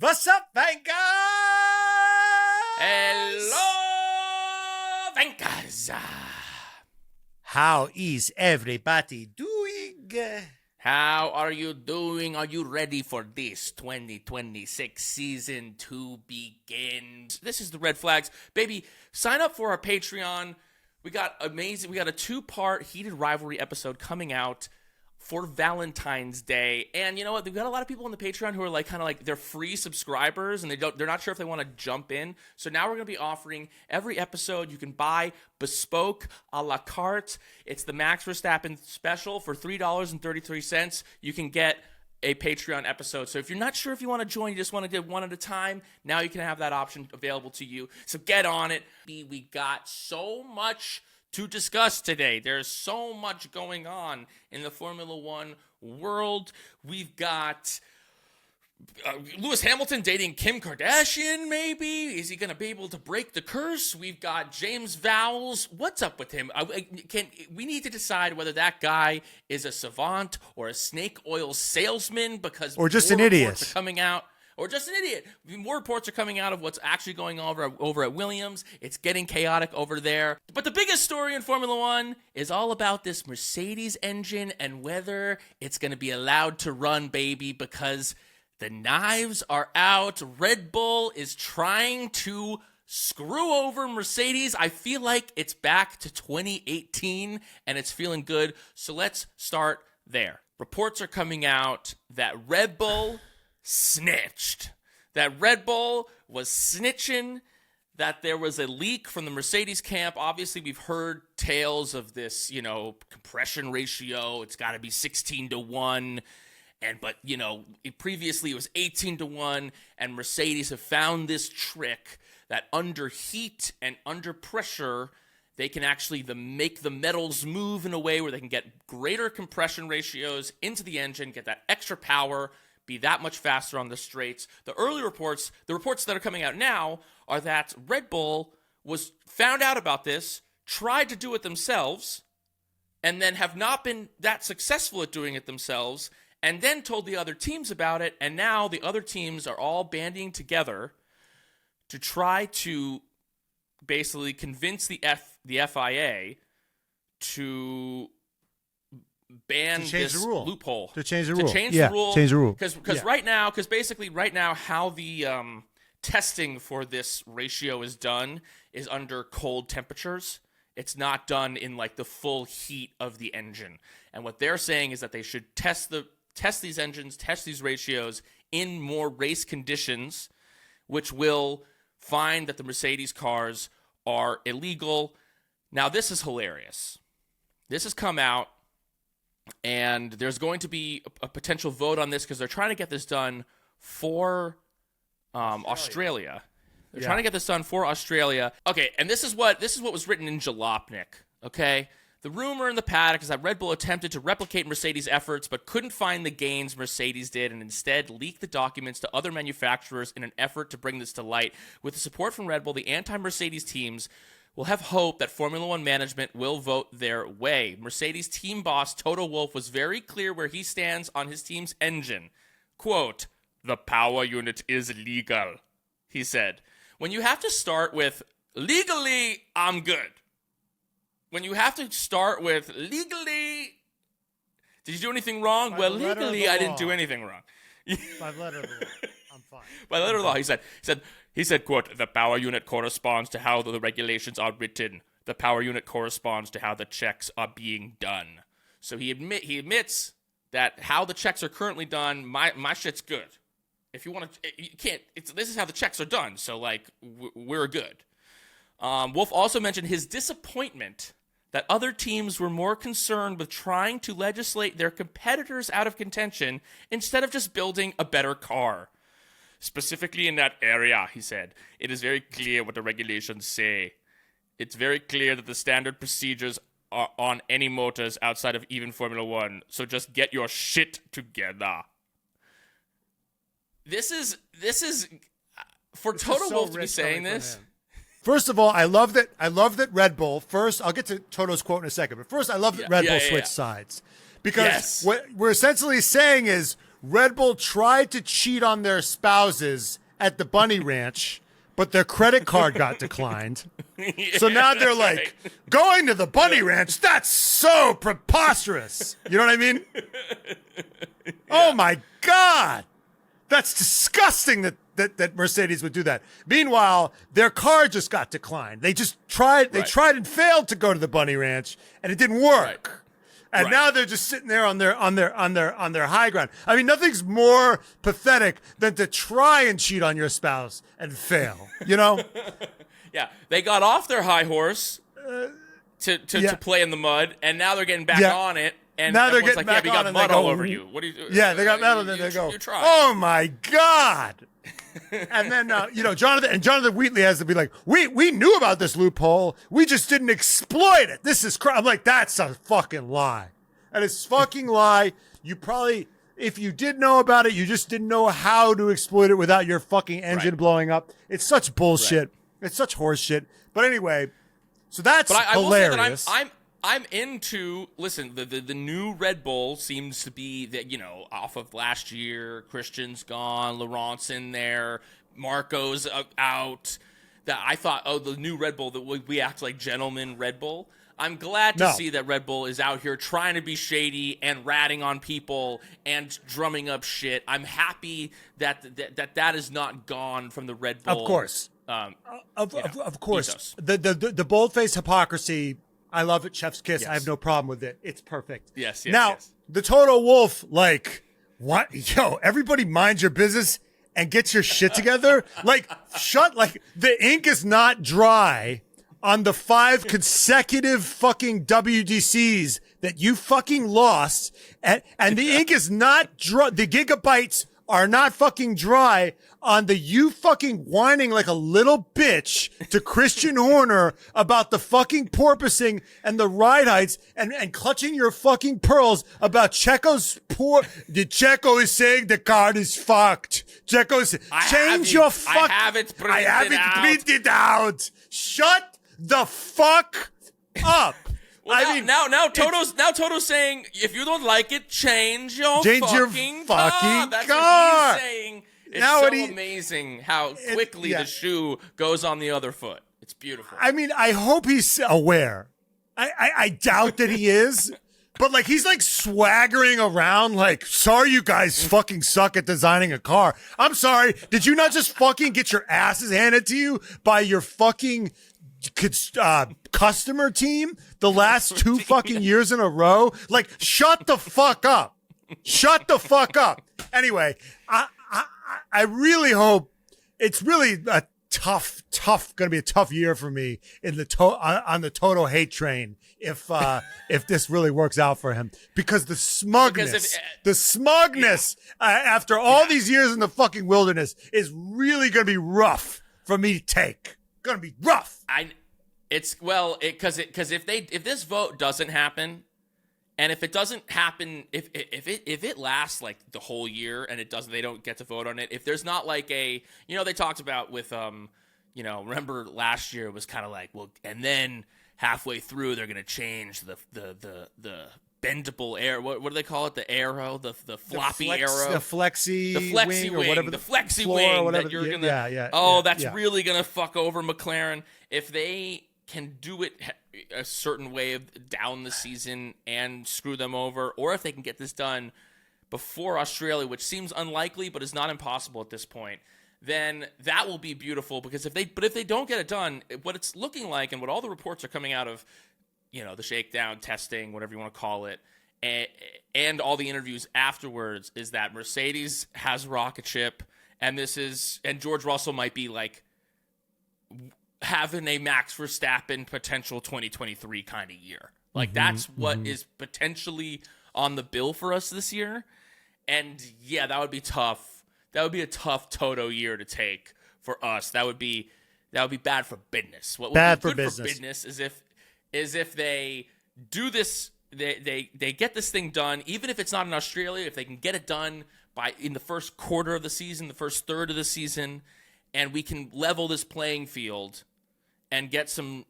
What's up, Vankers? Hello, Vankers. How is everybody doing? How are you doing? Are you ready for this 2026 season to begin? This is the Red Flags. Baby, sign up for our Patreon. We got a 2-part heated rivalry episode coming out for Valentine's Day. And you know what? We've got a lot of people on the Patreon who are they're free subscribers and they're not sure if they want to jump in. So now we're going to be offering every episode you can buy bespoke a la carte. It's the Max Verstappen special for $3.33. You can get a Patreon episode. So if you're not sure if you want to join, you just want to get one at a time, now you can have that option available to you. So get on it. We got so much to discuss today. There's so much going on in the Formula One world. We've got Lewis Hamilton dating Kim Kardashian, maybe? Is he going to be able to break the curse? We've got James Vowles. What's up with him? We need to decide whether that guy is a savant or a snake oil salesman, because or just an idiot reports are coming out. Or just an idiot. More reports are coming out of what's actually going on over at Williams. It's getting chaotic over there. But the biggest story in Formula One is all about this Mercedes engine and whether it's going to be allowed to run, baby, because the knives are out. Red Bull is trying to screw over Mercedes. I feel like it's back to 2018 and it's feeling good. So let's start there. Reports are coming out that Red Bull snitched. That Red Bull was snitching, that there was a leak from the Mercedes camp. Obviously, we've heard tales of this, compression ratio. It's got to be 16-1. But previously it was 18-1, and Mercedes have found this trick that under heat and under pressure, they can actually make the metals move in a way where they can get greater compression ratios into the engine, get that extra power, be that much faster on the straights. The reports that are coming out now are that Red Bull was found out about this, tried to do it themselves, and then have not been that successful at doing it themselves, and then told the other teams about it, and now the other teams are all banding together to try to basically convince the FIA to ban this loophole. To change the rule. Change the rule. Because right now how the testing for this ratio is done is under cold temperatures. It's not done in the full heat of the engine. And what they're saying is that they should test these engines, test these ratios in more race conditions, which will find that the Mercedes cars are illegal. Now, this is hilarious. This has come out, and there's going to be a potential vote on this because they're trying to get this done for Australia. They're trying to get this done for Australia. Okay, and this is what was written in Jalopnik, okay? The rumor in the paddock is that Red Bull attempted to replicate Mercedes' efforts but couldn't find the gains Mercedes did and instead leaked the documents to other manufacturers in an effort to bring this to light. With the support from Red Bull, the anti-Mercedes teams will have hope that Formula One management will vote their way. Mercedes team boss Toto Wolff was very clear where he stands on his team's engine. Quote, "The power unit is legal," he said. When you have to start with, legally, I'm good. When you have to start with, legally, did you do anything wrong? By well, legally, I didn't do anything wrong. By letter of the law, I'm fine. By letter of the law, he said, quote, "The power unit corresponds to how the regulations are written. The power unit corresponds to how the checks are being done." So he admits that how the checks are currently done, my shit's good. If you want to, you can't. This is how the checks are done. So we're good. Wolff also mentioned his disappointment that other teams were more concerned with trying to legislate their competitors out of contention instead of just building a better car. "Specifically in that area," he said, "it is very clear what the regulations say. It's very clear that the standard procedures are on any motors outside of even Formula One, so just get your shit together." This is for Toto Wolff to be saying this. First of all, I love that Red Bull. First, I'll get to Toto's quote in a second, but first, I love that Red Bull switched sides, because what we're essentially saying is Red Bull tried to cheat on their spouses at the Bunny Ranch, but their credit card got declined. So now they're like, going to the Bunny Ranch, that's so preposterous. You know what I mean? Oh my God. That's disgusting that Mercedes would do that. Meanwhile, their car just got declined. They just tried, they tried and failed to go to the Bunny Ranch, and it didn't work. Right. And now they're just sitting there on their high ground. I mean, nothing's more pathetic than to try and cheat on your spouse and fail. You know? Yeah, they got off their high horse to play in the mud, and now they're getting back on it. And now they're getting like, back you on got and mud they go, all over you. What do you do? Yeah, they got mud and then they go, oh my God. And then, Jonathan Wheatley has to be like, we knew about this loophole. We just didn't exploit it. This is I'm like, that's a fucking lie. And it's fucking lie. You probably, if you did know about it, you just didn't know how to exploit it without your fucking engine blowing up. It's such bullshit. It's such horse shit. But anyway, so that's hilarious. Will say that I'm into, listen, the new Red Bull seems to be that, off of last year. Christian's gone, Laurent's in there, Marco's out. That I thought, the new Red Bull, that we act like gentlemen Red Bull. I'm glad to see that Red Bull is out here trying to be shady and ratting on people and drumming up shit. I'm happy that is not gone from the Red Bull. Of course. Of course. Ethos. The bold-faced hypocrisy, I love it, chef's kiss. Yes. I have no problem with it. It's perfect. Yes. Now, the Toto Wolff, like, what? Yo, everybody mind your business and get your shit together. Like, the ink is not dry on the 5 consecutive fucking WDCs that you fucking lost. And the ink is not dry. The gigabytes are not fucking dry on the you fucking whining like a little bitch to Christian Horner about the fucking porpoising and the ride heights and clutching your fucking pearls about Checo's the Checo is saying the card is fucked. Checo's change your fuck. I have it printed out. Shut the fuck up. Well, now Toto's saying if you don't like it, change your fucking car. That's what he's saying. It's amazing how quickly the shoe goes on the other foot. It's beautiful. I mean, I hope he's aware. I doubt that he is, but like he's like swaggering around like, sorry you guys fucking suck at designing a car. I'm sorry. Did you not just fucking get your asses handed to you by your fucking customer team the last 2 fucking years in a row? Like, shut the fuck up. Shut the fuck up. Anyway, I really hope it's really a going to be a tough year for me in the on the Toto hate train if this really works out for him, because the smugness, after all these years in the fucking wilderness is really going to be rough for me to take. Going to be rough. Because if this vote doesn't happen, and if it doesn't happen, if it lasts like the whole year and they don't get to vote on it. If there's not like they talked about with remember last year it was kind of like, well, and then halfway through they're gonna change the bendable air. What do they call it? The arrow, the floppy arrow, the flexi wing, or whatever, the flexi floor wing or whatever. that you're gonna. That's yeah. really gonna fuck over McLaren if they can do it a certain way down the season and screw them over, or if they can get this done before Australia, which seems unlikely but is not impossible at this point. Then that will be beautiful, because if they don't get it done, what it's looking like and what all the reports are coming out of, the shakedown, testing, whatever you want to call it, and all the interviews afterwards, is that Mercedes has rocket ship, and George Russell might be like having a Max Verstappen potential 2023 kind of year. Like that's what is potentially on the bill for us this year. And yeah, that would be tough. That would be a tough Toto year to take for us. That would be bad for business. What would bad be for good business. for business is if they do this, they get this thing done, even if it's not in Australia, if they can get it done in the first quarter of the season, the first third of the season, and we can level this playing field and get some,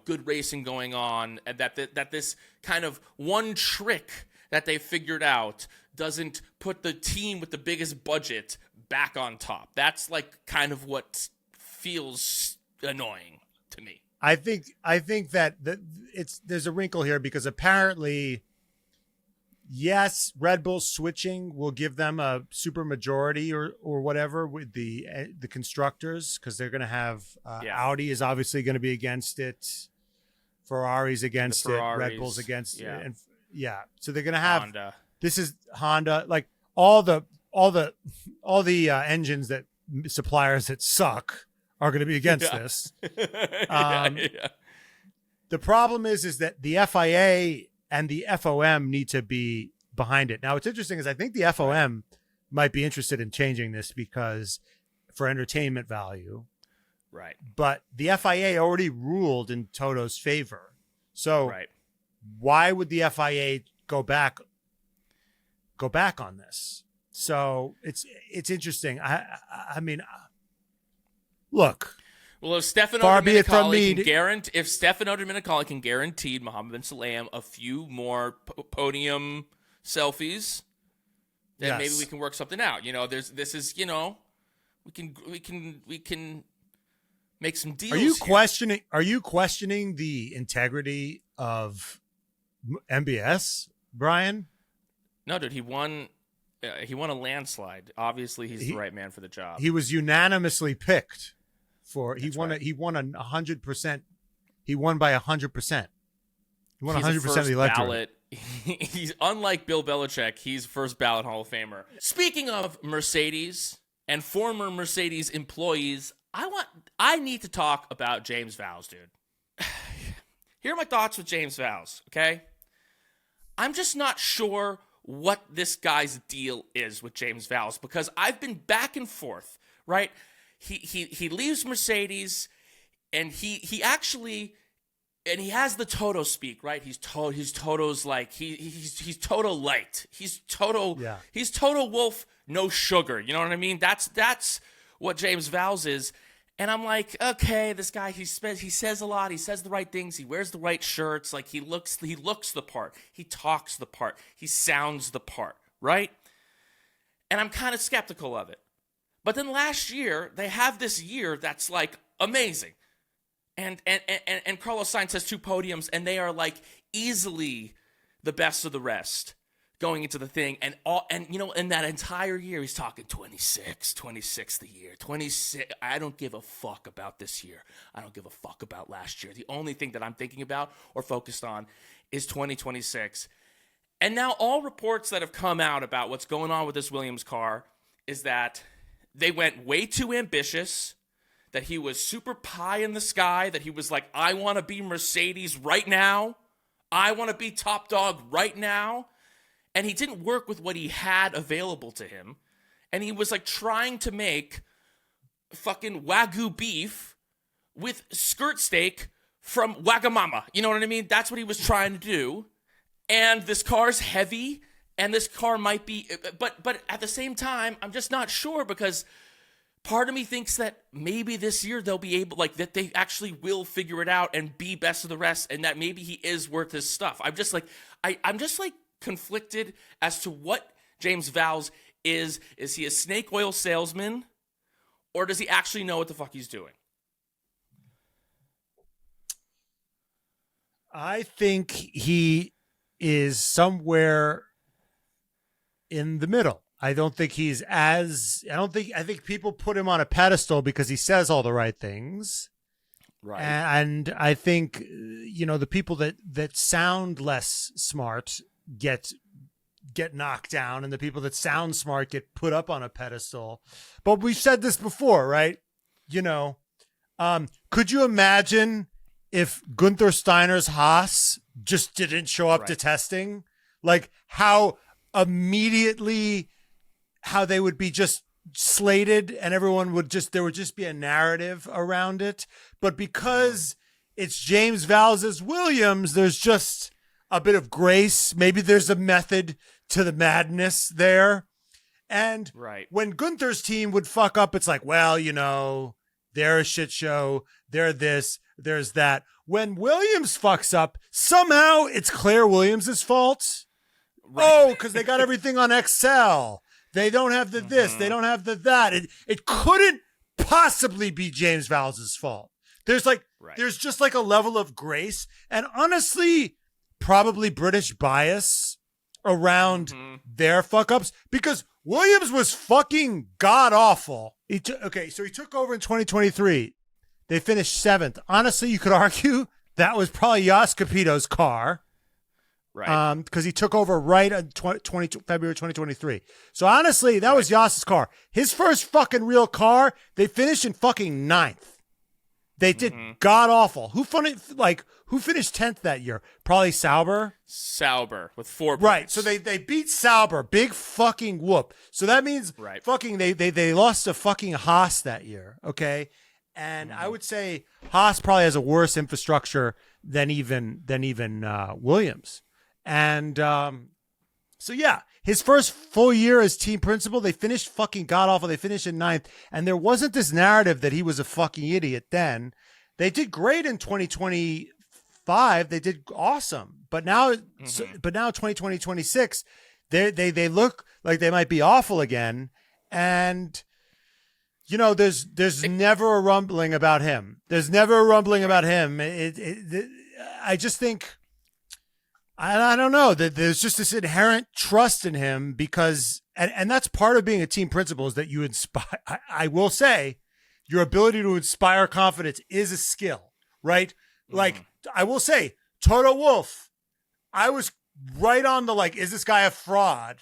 good racing going on, and that this kind of one trick that they figured out doesn't put the team with the biggest budget back on top. That's like kind of what feels annoying to me. I think that there's a wrinkle here because apparently, yes, Red Bull switching will give them a super majority or whatever with the constructors, because they're going to have Audi is obviously going to be against it, Ferrari's against it, Red Bull's against it, and so they're going to have Honda. This is Honda, like all the engines that suppliers that suck are going to be against this. The problem is that the FIA and the FOM need to be behind it. Now, what's interesting is I think the FOM might be interested in changing this because for entertainment value. Right. But the FIA already ruled in Toto's favor. So why would the FIA go back on this? So it's interesting. I mean, look. Well, if Stefano Domenicali can guarantee Mohammed bin Sulayem a few more podium selfies, then maybe we can work something out. You know, we can make some deals. Are you questioning the integrity of MBS, Brian? No, dude, he won a landslide. Obviously, he's the right man for the job. He was unanimously picked. He won 100%. He won by 100%. He won 100% of the electorate. He's unlike Bill Belichick. He's first ballot Hall of Famer. Speaking of Mercedes and former Mercedes employees, I need to talk about James Vowles, dude. Here are my thoughts with James Vowles, okay? I'm just not sure what this guy's deal is with James Vowles because I've been back and forth, right? He leaves Mercedes, and he actually, and he has the Toto speak, right? He's Toto's like he's Toto light. He's Toto Wolff, no sugar. You know what I mean? That's what James Vowles is. And I'm like, okay, this guy, he says a lot. He says the right things. He wears the right shirts. Like he looks the part. He talks the part. He sounds the part, right? And I'm kind of skeptical of it. But then last year, they have this year that's like amazing. And Carlos Sainz has 2 podiums, and they are like easily the best of the rest going into the thing. And you know, in that entire year, he's talking 26th the year, 26. I don't give a fuck about this year. I don't give a fuck about last year. The only thing that I'm thinking about or focused on is 2026. And now all reports that have come out about what's going on with this Williams car is that they went way too ambitious, that he was super pie in the sky, that he was like, I want to be Mercedes right now. I want to be top dog right now. And he didn't work with what he had available to him. And he was like trying to make fucking Wagyu beef with skirt steak from Wagamama. You know what I mean? That's what he was trying to do. And this car's heavy. And this car might be, but at the same time, I'm just not sure because part of me thinks that maybe this year they'll be able, like that they actually will figure it out and be best of the rest, and that maybe he is worth his stuff. I'm just like, I'm just like conflicted as to what James Vowles is. Is he a snake oil salesman, or does he actually know what the fuck he's doing? I think he is somewhere in the middle. I think people put him on a pedestal because he says all the right things. Right. And I think, you know, the people that sound less smart get knocked down, and the people that sound smart get put up on a pedestal. But we've said this before, right? You know, could you imagine if Gunther Steiner's Haas just didn't show up to testing? Like how immediately how they would be just slated, and everyone would there would just be a narrative around it. But because it's James Vowles' Williams, there's just a bit of grace. Maybe there's a method to the madness there. And when Gunther's team would fuck up, it's like, well, you know, they're a shit show. They're this, there's that. When Williams fucks up, somehow it's Claire Williams' fault. oh, because they got everything on Excel. They don't have the this. They don't have the that. It couldn't possibly be James Vowles' fault. There's there's just like a level of grace and honestly, probably British bias around their fuck ups because Williams was fucking god awful. So he took over in 2023. They finished 7th. Honestly, you could argue that was probably Yas Capito's car. Right. Because he took over right on February 2023. So honestly, that was Yas's car. His first fucking real car, they finished in fucking 9th. They did god awful. Who finished 10th that year? Probably Sauber. Sauber with 4 points. Right. So they beat Sauber. Big fucking whoop. So that means fucking they lost to fucking Haas that year. Okay. And I would say Haas probably has a worse infrastructure than even Williams. And so yeah, his first full year as team principal, they finished fucking god awful. They finished in 9th, and there wasn't this narrative that he was a fucking idiot. Then they did great in 2025. They did awesome, but now 2020, 26, they look like they might be awful again. And you know, there's never a rumbling about him. There's never a rumbling about him. I just think, I don't know, that there's just this inherent trust in him because, and that's part of being a team principal is that you inspire. I will say, your ability to inspire confidence is a skill, right? Like I will say, Toto Wolff, I was right on the is this guy a fraud?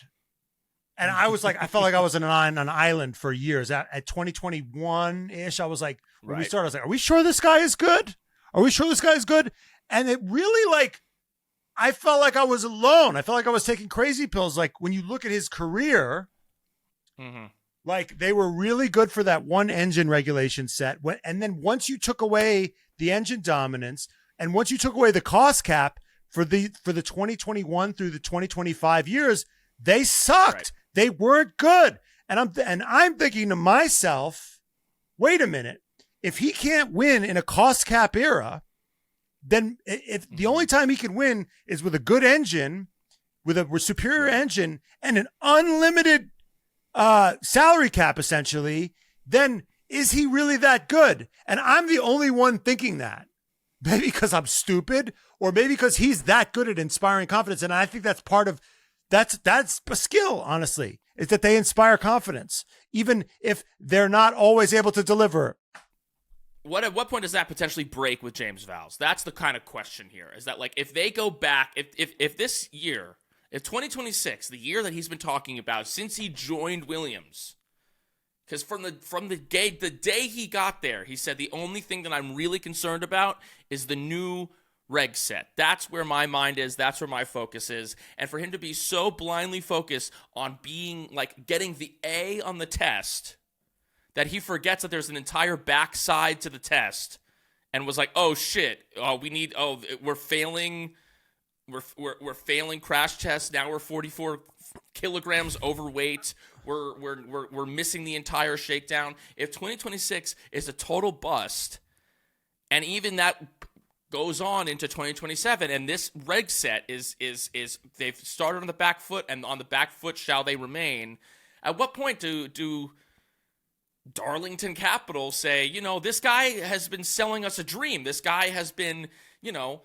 And I was I felt like I was on an island for years. At 2021-ish, I was like, when we started, I was like, are we sure this guy is good? Are we sure this guy is good? And it really, I felt like I was alone. I felt like I was taking crazy pills. Like, when you look at his career, they were really good for that one engine regulation set. And then once you took away the engine dominance, and once you took away the cost cap for the 2021 through the 2025 years, they sucked. Right. They weren't good. And I'm thinking to myself, wait a minute. If he can't win in a cost cap era, then if the only time he can win is with a good engine, with a superior engine and an unlimited salary cap, essentially, then is he really that good? And I'm the only one thinking that. Maybe because I'm stupid, or maybe because he's that good at inspiring confidence. And I think that's part of that's a skill, honestly, is that they inspire confidence, even if they're not always able to deliver. At what point does that potentially break with James Vowles? That's the kind of question here. Is that if they go back, if this year, if 2026, the year that he's been talking about since he joined Williams, because from the day he got there, he said the only thing that I'm really concerned about is the new reg set. That's where my mind is. That's where my focus is. And for him to be so blindly focused on being getting the A on the test that he forgets that there's an entire backside to the test and was like, oh shit, we're failing. We're failing crash tests. Now we're 44 kilograms overweight. We're missing the entire shakedown. If 2026 is a total bust, and even that goes on into 2027, and this reg set is they've started on the back foot, and on the back foot shall they remain. At what point do Darlington Capital say, this guy has been selling us a dream. This guy has been, Elon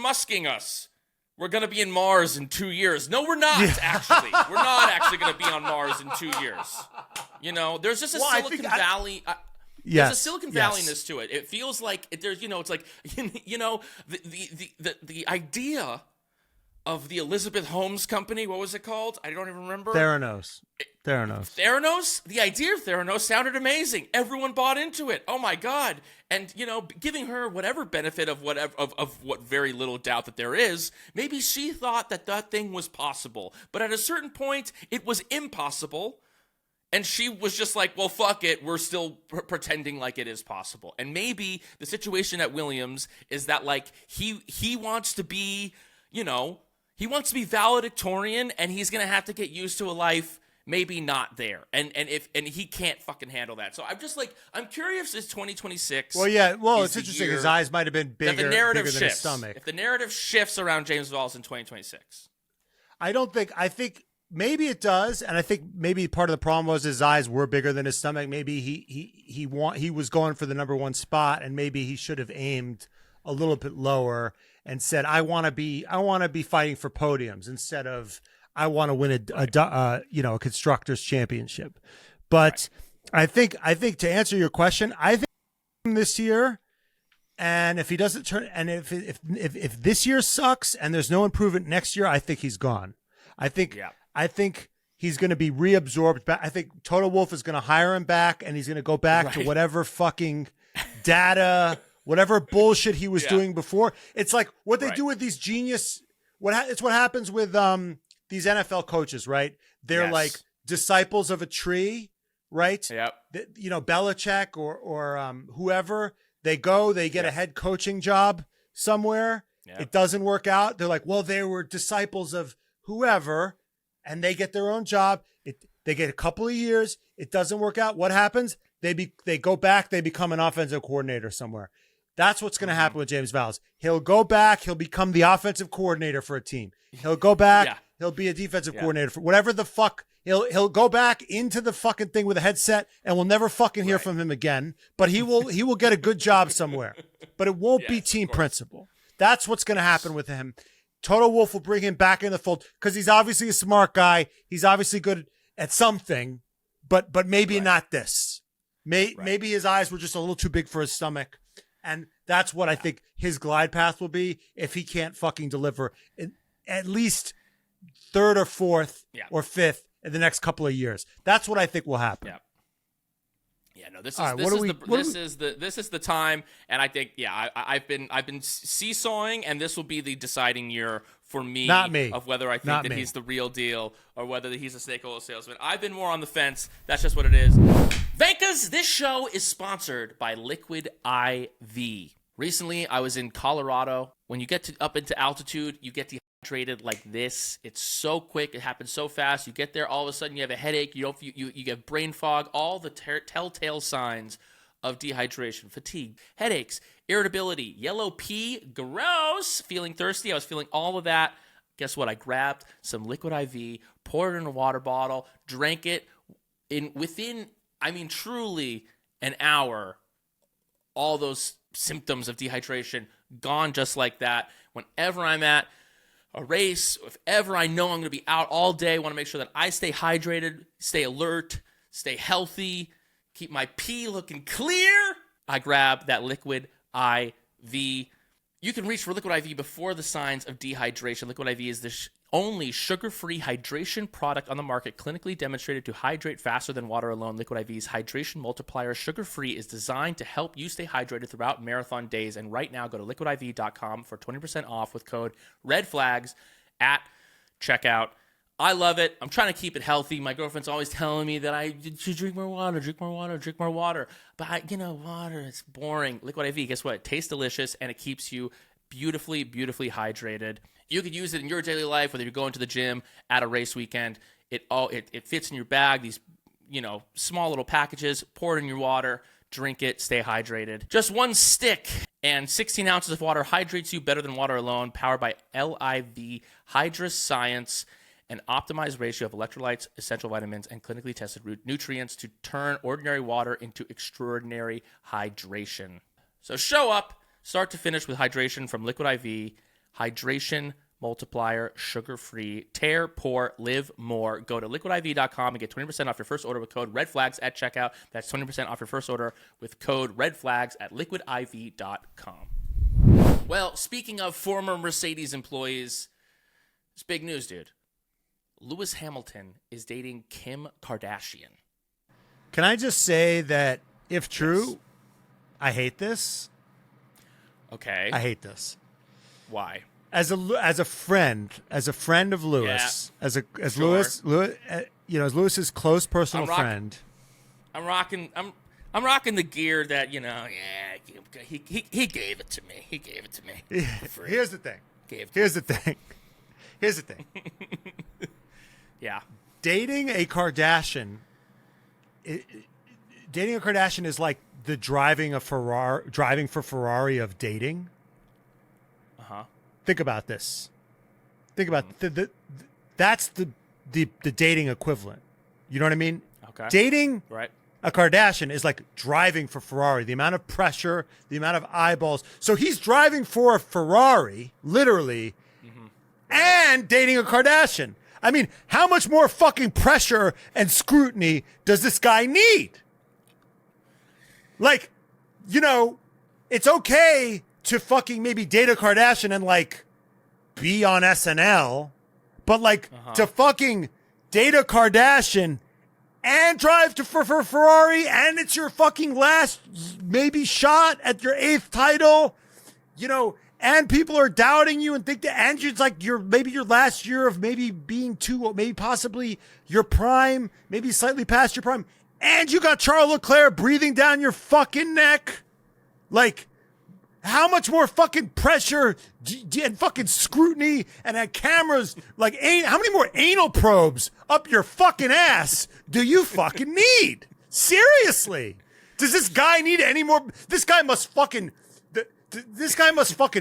Musking us. We're going to be in Mars in 2 years. No, we're not, actually. We're not actually going to be on Mars in 2 years. There's just a Silicon Valley... There's a Silicon Valley-ness to it. It feels like there's, it's like, the idea of the Elizabeth Holmes company. What was it called? I don't even remember. Theranos. The idea of Theranos sounded amazing. Everyone bought into it. Oh my God. And, giving her whatever benefit of what very little doubt that there is, maybe she thought that thing was possible. But at a certain point, it was impossible. And she was just like, well, fuck it. We're still pretending like it is possible. And maybe the situation at Williams is that he wants to be, he wants to be valedictorian, and he's going to have to get used to a life maybe not there. And he can't fucking handle that. So I'm curious, is 2026. Well, yeah. Well, it's interesting. His eyes might have been bigger, the narrative bigger shifts. Than his stomach. If the narrative shifts around James Vowles in 2026. I think maybe it does, and I think maybe part of the problem was his eyes were bigger than his stomach. Maybe he was going for the number one spot, and maybe he should have aimed a little bit lower and said, I want to be fighting for podiums instead of I want to win a constructors championship. But I think to answer your question, I think this year, and if he doesn't turn, and if this year sucks and there's no improvement next year, I think he's gone. I think he's going to be reabsorbed back. I think Toto Wolff is going to hire him back, and he's going to go back to whatever fucking data, whatever bullshit he was doing before. It's like what they do with these genius. It's what happens with these NFL coaches, right? They're like disciples of a tree, right? Yep. Belichick or whoever. They get a head coaching job somewhere. Yep. It doesn't work out. They're like, well, they were disciples of whoever, and they get their own job. They get a couple of years. It doesn't work out. What happens? They go back. They become an offensive coordinator somewhere. That's what's going to happen with James Vowles. He'll go back. He'll become the offensive coordinator for a team. He'll go back. Yeah. He'll be a defensive coordinator for whatever the fuck. He'll go back into the fucking thing with a headset, and we'll never fucking hear from him again. But he will get a good job somewhere. But it won't be team principal. That's what's going to happen with him. Toto Wolff will bring him back in the fold because he's obviously a smart guy. He's obviously good at something, but maybe not this. Maybe his eyes were just a little too big for his stomach. And that's what I think his glide path will be if he can't fucking deliver at least third or fourth or fifth in the next couple of years. That's what I think will happen. Yeah. Yeah, no, this is the time, and I think I've been seesawing, and this will be the deciding year for me, not me, of whether I think that he's the real deal or whether he's a snake oil salesman. I've been more on the fence. That's just what it is. Venkas, this show is sponsored by Liquid IV. Recently, I was in Colorado. When you get up into altitude, you get dehydrated like this. It's so quick. It happens so fast. You get there, all of a sudden you have a headache. You get brain fog. All the telltale signs of dehydration, fatigue, headaches, irritability, yellow pee, gross, feeling thirsty. I was feeling all of that. Guess what? I grabbed some Liquid IV, poured it in a water bottle, drank it. Within truly an hour, all those symptoms of dehydration gone just like that. Whenever I'm at a race, if ever I know I'm going to be out all day, I want to make sure that I stay hydrated, stay alert, stay healthy, keep my pee looking clear. I grab that Liquid IV. You can reach for Liquid IV before the signs of dehydration. Liquid IV is the only sugar-free hydration product on the market clinically demonstrated to hydrate faster than water alone. Liquid IV's hydration multiplier, sugar-free, is designed to help you stay hydrated throughout marathon days. And right now, go to liquidiv.com for 20% off with code REDFLAGS at checkout. I love it. I'm trying to keep it healthy. My girlfriend's always telling me that I should drink more water. But, water, it's boring. Liquid IV, guess what? It tastes delicious, and it keeps you beautifully, beautifully hydrated. You could use it in your daily life, whether you're going to the gym, at a race weekend. It fits in your bag, these, small little packages. Pour it in your water, drink it, stay hydrated. Just one stick and 16 ounces of water hydrates you better than water alone, powered by LIV Hydrus Science, an optimized ratio of electrolytes, essential vitamins, and clinically tested nutrients to turn ordinary water into extraordinary hydration. So show up, start to finish with hydration from Liquid IV. Hydration multiplier, sugar-free. Tear, pour, live more. Go to liquidiv.com and get 20% off your first order with code REDFLAGS at checkout. That's 20% off your first order with code REDFLAGS at liquidiv.com. Well, speaking of former Mercedes employees, it's big news, dude. Lewis Hamilton is dating Kim Kardashian. Can I just say that if true, I hate this. Okay. I hate this. Why? As a friend of Lewis, as Lewis's close personal friend. I'm rocking the gear that, he gave it to me. He gave it to me. For free. Here's the thing. Here's the thing. Yeah. Dating a Kardashian is like the driving for Ferrari of dating. Uh-huh. Think about this. Think about that's the dating equivalent. You know what I mean? Okay. Dating Right. a Kardashian is like driving for Ferrari. The amount of pressure, the amount of eyeballs. So he's driving for a Ferrari, literally, and dating a Kardashian. I mean, how much more fucking pressure and scrutiny does this guy need? Like, you know, it's okay to fucking maybe date a Kardashian and like be on SNL, but like to fucking date a Kardashian and drive for Ferrari, and it's your fucking last maybe shot at your 8th title, you know, and people are doubting you and think that, and it's like maybe your last year of maybe being maybe possibly your prime, maybe slightly past your prime, and you got Charles Leclerc breathing down your fucking neck. Like, how much more fucking pressure and fucking scrutiny and cameras, like, how many more anal probes up your fucking ass do you fucking need? Seriously. Does this guy need any more? This guy must fucking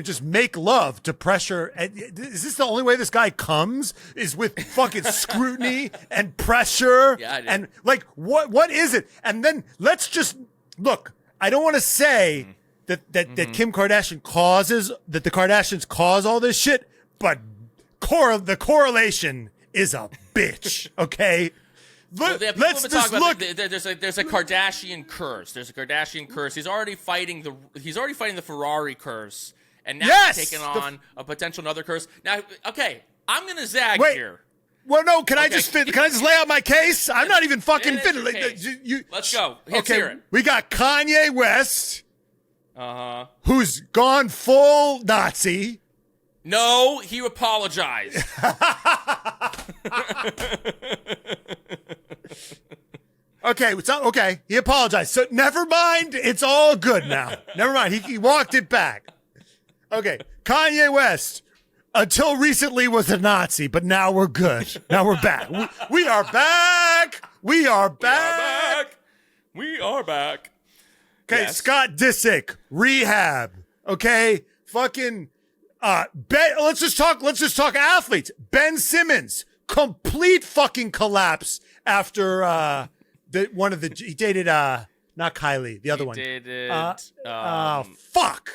just make love to pressure. Is this the only way this guy comes? Is with fucking scrutiny and pressure? Yeah, I do. And like, what is it? And then let's just look. I don't want to say that Kim Kardashian that the Kardashians cause all this shit, but the correlation is a bitch. Okay. Let's just look. There's a Kardashian curse. There's a Kardashian curse. He's already fighting the Ferrari curse, and now he's taking on a potential another curse. Now, okay, I'm gonna zag here. Well, no. Can I just lay out my case? I'm not even fucking finished. Let's go. Let's hear it. We got Kanye West, who's gone full Nazi. No, he apologized. Okay. He apologized. So never mind. It's all good now. Never mind. He walked it back. Okay. Kanye West, until recently, was a Nazi, but now we're good. Now we're back. We are back. We are back. We are back. Okay. Yes. Scott Disick, rehab. Okay. Fucking. Let's just talk athletes. Ben Simmons, complete fucking collapse after he dated not Kylie, the other one. Fuck.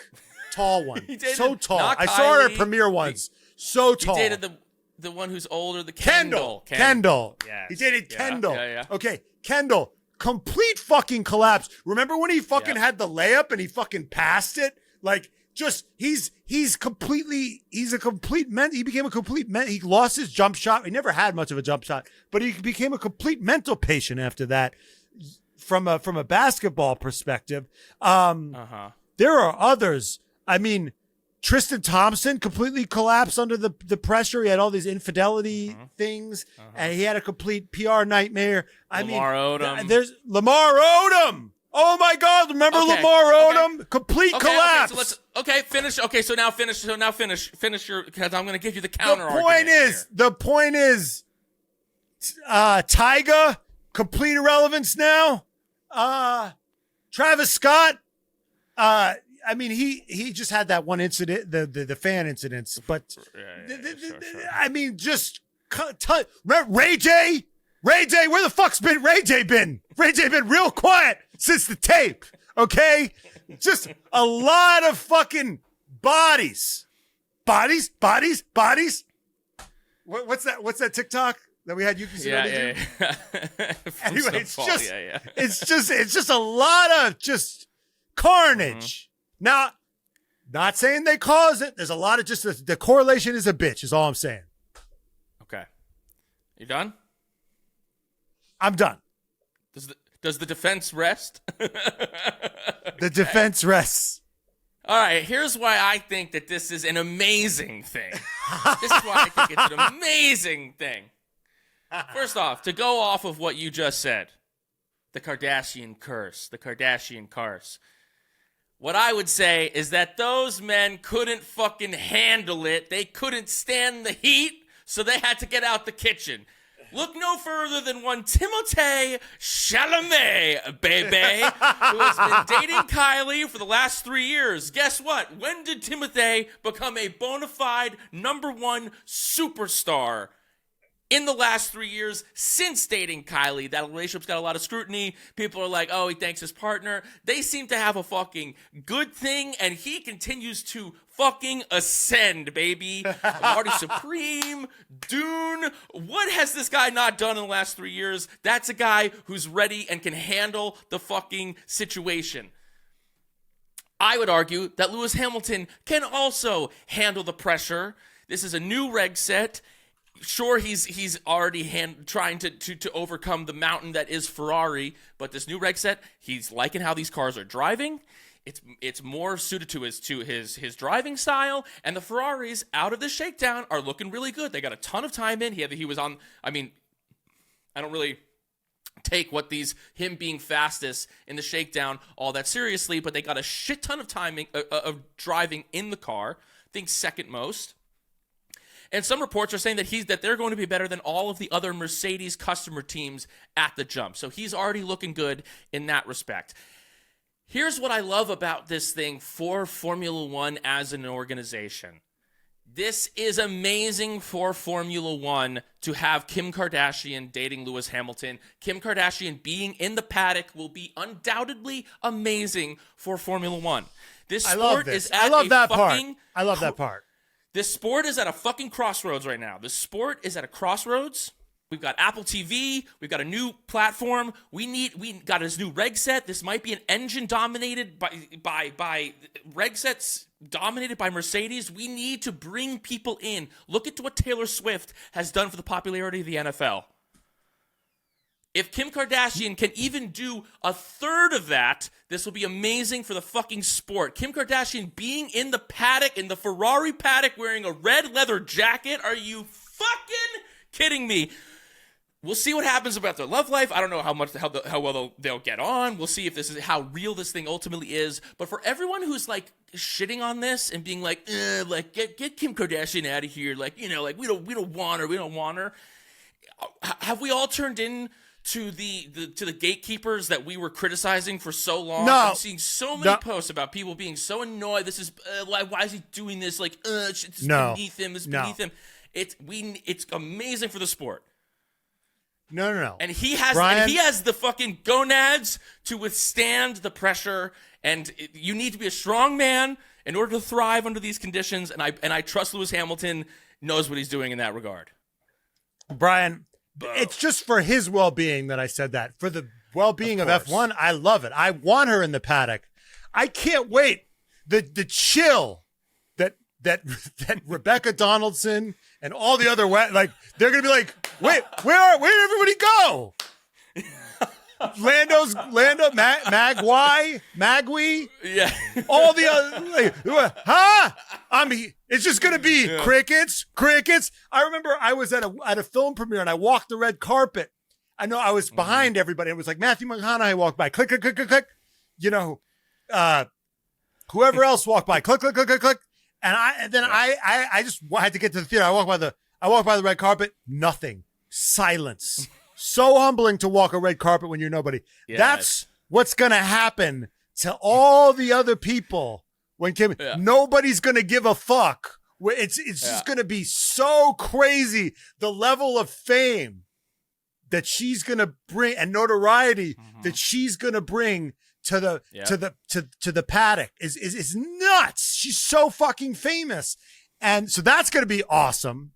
Tall one. So tall. I saw her at premiere once. So tall. He dated the one who's older, the Kendall. Yes. He dated Kendall. Yeah. Okay, Kendall, complete fucking collapse. Remember when he fucking had the layup and he fucking passed it? Like, just he became a complete he lost his jump shot. He never had much of a jump shot, but he became a complete mental patient after that from a basketball perspective. There are others. I mean, Tristan Thompson completely collapsed under the pressure. He had all these infidelity things, and he had a complete PR nightmare. Lamar Odom. There's Lamar Odom. Oh my God! Remember Lamar Odom? Complete collapse. Finish. Okay, so now finish. Finish your. Because I'm going to give you the counter. The point is, Tyga, complete irrelevance now. Travis Scott. I mean, he just had that one incident, the fan incidents, but I mean, just Ray J. Ray J, where the fuck's been Ray J been? Ray J been real quiet since the tape, okay? Just a lot of fucking bodies. Bodies. What's that TikTok that we had you do? Yeah. Anyway, it's just a lot of just carnage. Now, not saying they cause it. There's a lot of just the correlation is a bitch, is all I'm saying. Okay. You done? I'm done. Does the defense rest? The defense rests. All right, here's why I think that this is an amazing thing. This is why I think it's an amazing thing. First off, to go off of what you just said, the Kardashian curse. What I would say is that those men couldn't fucking handle it. They couldn't stand the heat, so they had to get out the kitchen. Look no further than one Timothée Chalamet, baby, who has been dating Kylie for the last 3 years. Guess what? When did Timothée become a bona fide #1 superstar? in the last 3 years since dating Kylie. That relationship's got a lot of scrutiny. People are like, oh, he thanks his partner. They seem to have a fucking good thing, and he continues to fucking ascend, baby. Marty Supreme, Dune. What has this guy not done in the last 3 years? That's a guy who's ready and can handle the fucking situation. I would argue that Lewis Hamilton can also handle the pressure. This is a new reg set. Sure, he's already trying to overcome the mountain that is Ferrari, but this new reg set, he's liking how these cars are driving. It's more suited to his driving style, and the Ferraris out of the shakedown are looking really good. They got a ton of time in. He was on. I mean, I don't really take him being fastest in the shakedown all that seriously, but they got a shit ton of timing of driving in the car. I think second most. And some reports are saying that they're going to be better than all of the other Mercedes customer teams at the jump. So he's already looking good in that respect. Here's what I love about this thing for Formula One as an organization. This is amazing for Formula One to have Kim Kardashian dating Lewis Hamilton. Kim Kardashian being in the paddock will be undoubtedly amazing for Formula One. This sport is at that part. This sport is at a fucking crossroads right now. This sport is at a crossroads. We've got Apple TV. We've got a new platform. We got this new reg set. This might be an engine dominated by reg sets dominated by Mercedes. We need to bring people in. Look at what Taylor Swift has done for the popularity of the NFL. If Kim Kardashian can even do a third of that, this will be amazing for the fucking sport. Kim Kardashian being in the paddock, in the Ferrari paddock, wearing a red leather jacket. Are you fucking kidding me? We'll see what happens about their love life. I don't know how well they'll get on. We'll see if this is how real this thing ultimately is. But for everyone who's like shitting on this and being like get Kim Kardashian out of here, like, you know, like we don't want her. Have we all turned in to the gatekeepers that we were criticizing for so long? No. I'm seeing so many posts about people being so annoyed. This is why is he doing this? Like, it's beneath him. This is beneath him. It's amazing for the sport. No. And he has the fucking gonads to withstand the pressure. And you need to be a strong man in order to thrive under these conditions. And I trust Lewis Hamilton knows what he's doing in that regard. Brian, it's just for his well-being that I said that. For the well-being of F1, I love it. I want her in the paddock. I can't wait. The chill that Rebecca Donaldson and all the other they're gonna be like, wait, where did everybody go? Magui, yeah, all the other, huh? It's just gonna be crickets. I remember I was at a film premiere and I walked the red carpet. I know I was behind everybody. It was like Matthew McConaughey walked by, click, click, click, click, click. You know, whoever else walked by, click, click, click, click, click. And I just had to get to the theater. I walked by the red carpet. Nothing. Silence. So humbling to walk a red carpet when you're nobody. Yes. That's what's going to happen to all the other people when Kim. Yeah. Nobody's going to give a fuck. It's just going to be so crazy. The level of fame that she's going to bring and notoriety that she's going to bring to the paddock is nuts. She's so fucking famous. And so that's going to be awesome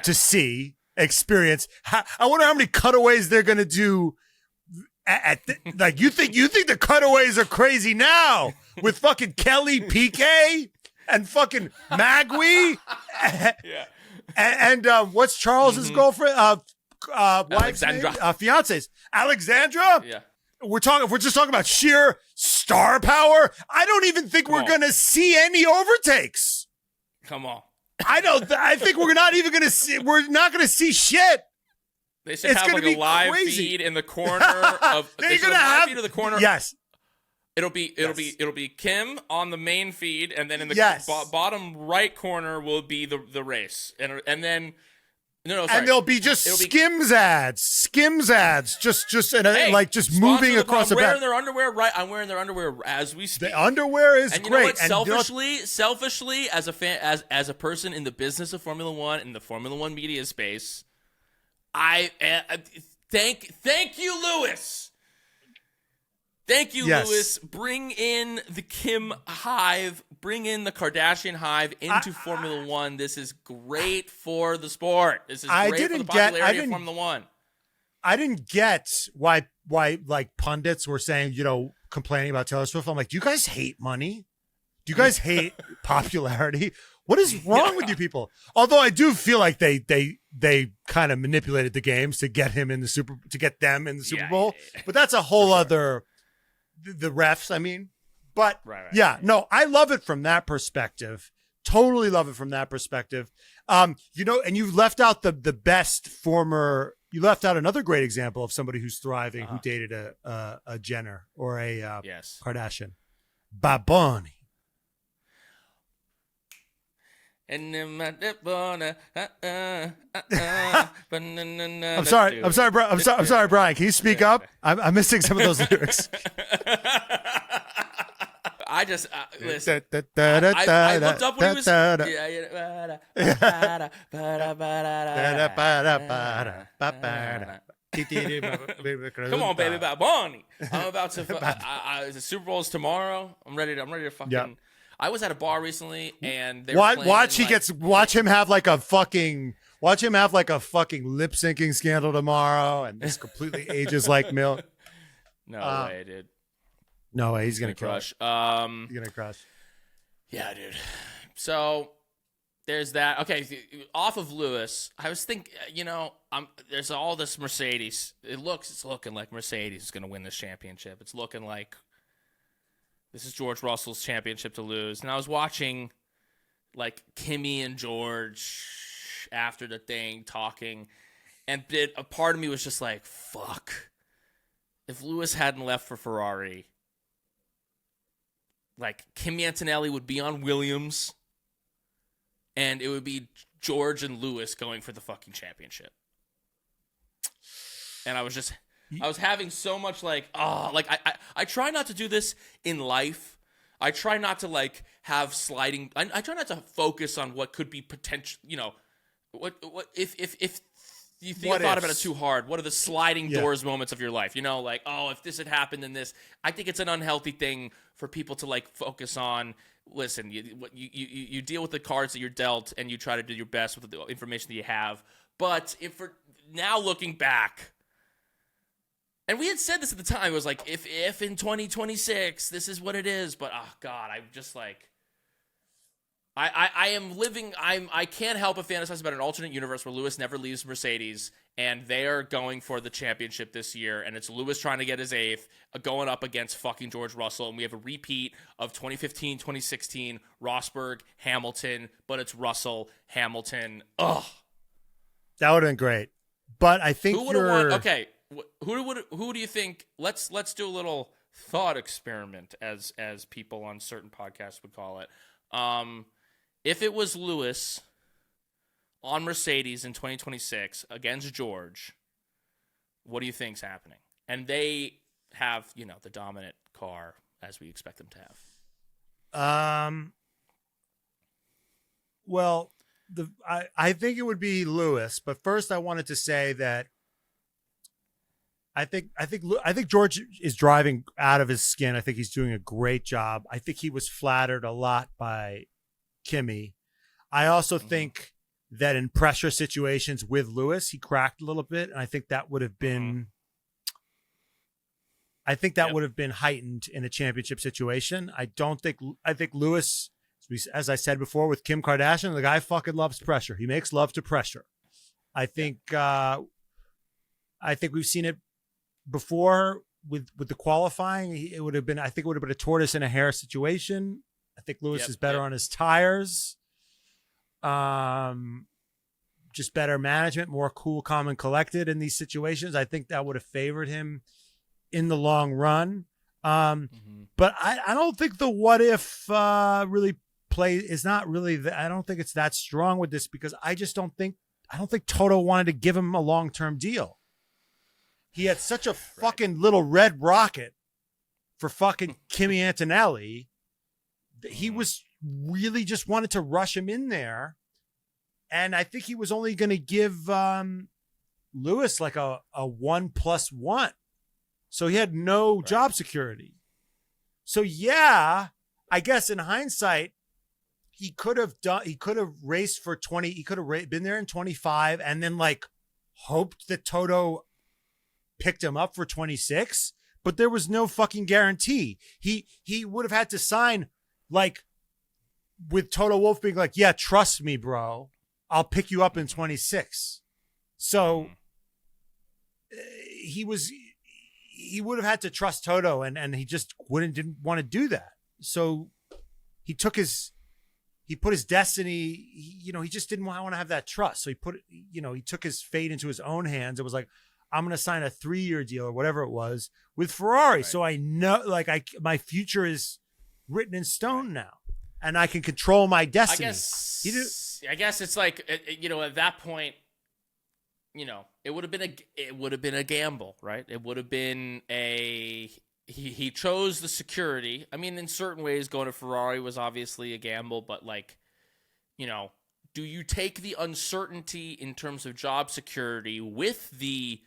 to see, experience. I wonder how many cutaways they're going to do you think the cutaways are crazy now with fucking Kelly Piquet and fucking Magui and what's Charles's girlfriend? Alexandra. Fiance's Alexandra. Yeah. If we're just talking about sheer star power, I don't even think we're going to see any overtakes. Come on. I think we're not going to see shit. They should have like a live feed in the corner of the corner. Yes. It'll be Kim on the main feed, and then in the bottom right corner will be the race. And then sorry. And there'll be just Skims ads, just moving across the back. I'm wearing their underwear as we speak. The underwear is and you great. Know what? Selfishly, as a fan, as a person in the business of Formula One, in the Formula One media space, Thank you, Lewis. Thank you, Yes. Lewis. Bring in the Kim Hive. Bring in the Kardashian Hive into Formula One. This is great for the sport. This is great for the popularity of Formula One. I didn't get why like pundits were saying, complaining about Taylor Swift. I'm like, do you guys hate money? Do you guys hate popularity? What is wrong with you people? Although I do feel like they kind of manipulated the games to get them in the Super Bowl. Yeah. But that's a whole other the refs, I mean. But no, I love it from that perspective. Totally love it from that perspective. And you left out the best former. You left out another great example of somebody who's thriving, who dated a Jenner or a Kardashian. Baboni. I'm sorry, Brian. Can you speak up? I'm missing some of those lyrics. I just listen. I looked up what he was. Come on, baby, Bonnie. I'm about to. The Super Bowl is tomorrow. I'm ready to fucking. Yep. I was at a bar recently, and they were watch him have like a fucking lip syncing scandal tomorrow, and this completely ages like milk. No way, dude. No way, he's gonna crush. He's gonna crush. Yeah, dude. So there's that. Okay, off of Lewis, I was thinking, there's all this Mercedes. It's looking like Mercedes is gonna win this championship. It's looking like this is George Russell's championship to lose. And I was watching, like, Kimmy and George after the thing talking, and a part of me was just like, fuck. If Lewis hadn't left for Ferrari, like, Kimi Antonelli would be on Williams, and it would be George and Lewis going for the fucking championship. And I was having so much I try not to do this in life. I try not to like have sliding. I try not to focus on what could be potential. What if you thought about it too hard? What are the sliding doors moments of your life? If this had happened, then this. I think it's an unhealthy thing for people to like focus on. Listen, you deal with the cards that you're dealt, and you try to do your best with the information that you have. But now looking back. And we had said this at the time. It was like, if in 2026, this is what it is. But, oh, God, I'm just like... I can't help but fantasize about an alternate universe where Lewis never leaves Mercedes, and they are going for the championship this year, and it's Lewis trying to get his 8th, going up against fucking George Russell, and we have a repeat of 2015, 2016, Rosberg, Hamilton, but it's Russell, Hamilton. Ugh. That would have been great. But I think who would have won? Okay. Who do you think? Let's do a little thought experiment, as people on certain podcasts would call it. If it was Lewis on Mercedes in 2026 against George, what do you think's happening? And they have, the dominant car as we expect them to have. Well, I think it would be Lewis, but first I wanted to say that I think George is driving out of his skin. I think he's doing a great job. I think he was flattered a lot by Kimmy. I also think that in pressure situations with Lewis, he cracked a little bit, and I think that would have been would have been heightened in a championship situation. I think Lewis, as I said before with Kim Kardashian, the guy fucking loves pressure. He makes love to pressure. I think we've seen it before with the qualifying. It would have been a tortoise and a hare situation. I think Lewis is better on his tires. Just better management, more cool, calm, and collected in these situations. I think that would have favored him in the long run. But I don't think the what if really is not really. I don't think it's that strong with this, because I don't think Toto wanted to give him a long-term deal. He had such a fucking little red rocket for fucking Kimi Antonelli. He was really just wanted to rush him in there. And I think he was only going to give Lewis like a 1+1. So he had no job security. So yeah, I guess in hindsight, he could have raced for 20. He could have been there in 25 and then like hoped that Toto picked him up for 26, but there was no fucking guarantee. He would have had to sign like with Toto Wolff being like, yeah, trust me, bro. I'll pick you up in 26. So he would have had to trust Toto and he just didn't want to do that. So he put his destiny, he just didn't want to have that trust. So he took his fate into his own hands. It was like, I'm going to sign a 3-year deal or whatever it was with Ferrari. Right. So I know my future is written in stone now and I can control my destiny. I guess it's like, at that point, it would have been a gamble, right? It would have been he chose the security. I mean, in certain ways, going to Ferrari was obviously a gamble, but do you take the uncertainty in terms of job security with the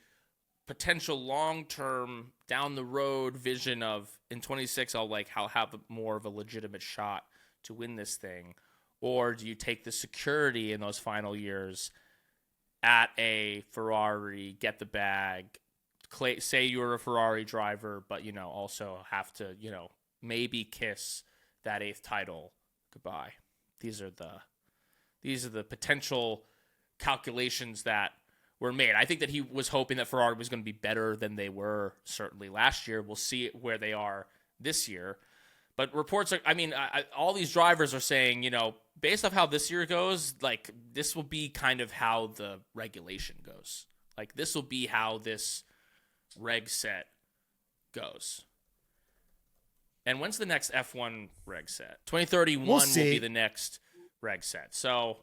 potential long-term down the road vision of in 26, I'll have more of a legitimate shot to win this thing? Or do you take the security in those final years at a Ferrari, get the bag, say you're a Ferrari driver, but, also have to, maybe kiss that 8th title goodbye? These are the potential calculations that were made. I think that he was hoping that Ferrari was going to be better than they were certainly last year. We'll see where they are this year. But reports are, all these drivers are saying, based off how this year goes, like this will be kind of how the regulation goes. Like this will be how this reg set goes. And when's the next F1 reg set? 2031 will be the next reg set. So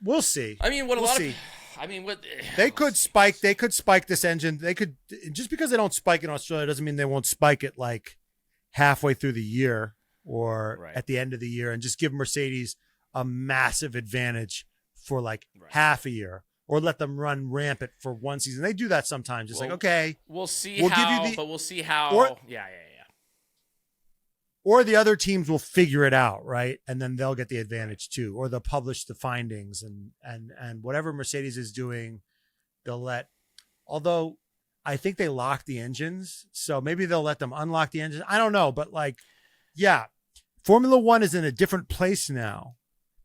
we'll see. They could spike this engine. They could, just because they don't spike in Australia doesn't mean they won't spike it like halfway through the year or at the end of the year and just give Mercedes a massive advantage for like half a year or let them run rampant for one season. They do that sometimes. It's we'll see we'll see how. Yeah. Or the other teams will figure it out, right? And then they'll get the advantage too. Or they'll publish the findings and whatever Mercedes is doing, they'll let. Although I think they locked the engines, so maybe they'll let them unlock the engines. I don't know, but Formula One is in a different place now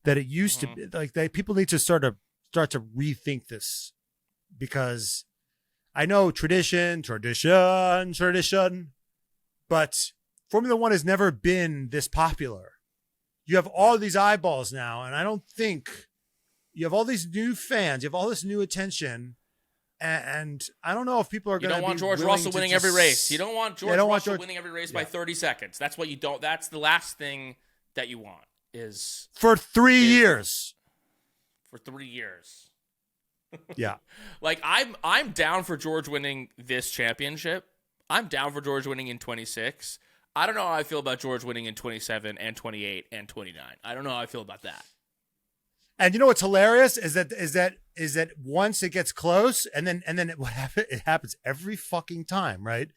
that it used to be. Like people need to start to rethink this because I know tradition, but Formula One has never been this popular. You have all these eyeballs now, and I don't think you have all these new fans. You have all this new attention, and I don't know if people are going to. You don't want George Russell winning every race. You don't want George Russell winning every race by 30 seconds. That's what you don't. That's the last thing that you want is for 3 years. For 3 years. Yeah. Like I'm down for George winning this championship. I'm down for George winning in 26. I don't know how I feel about George winning in 27 and 28 and 29. I don't know how I feel about that. And you know what's hilarious is that once it gets close and then it happens every fucking time, right?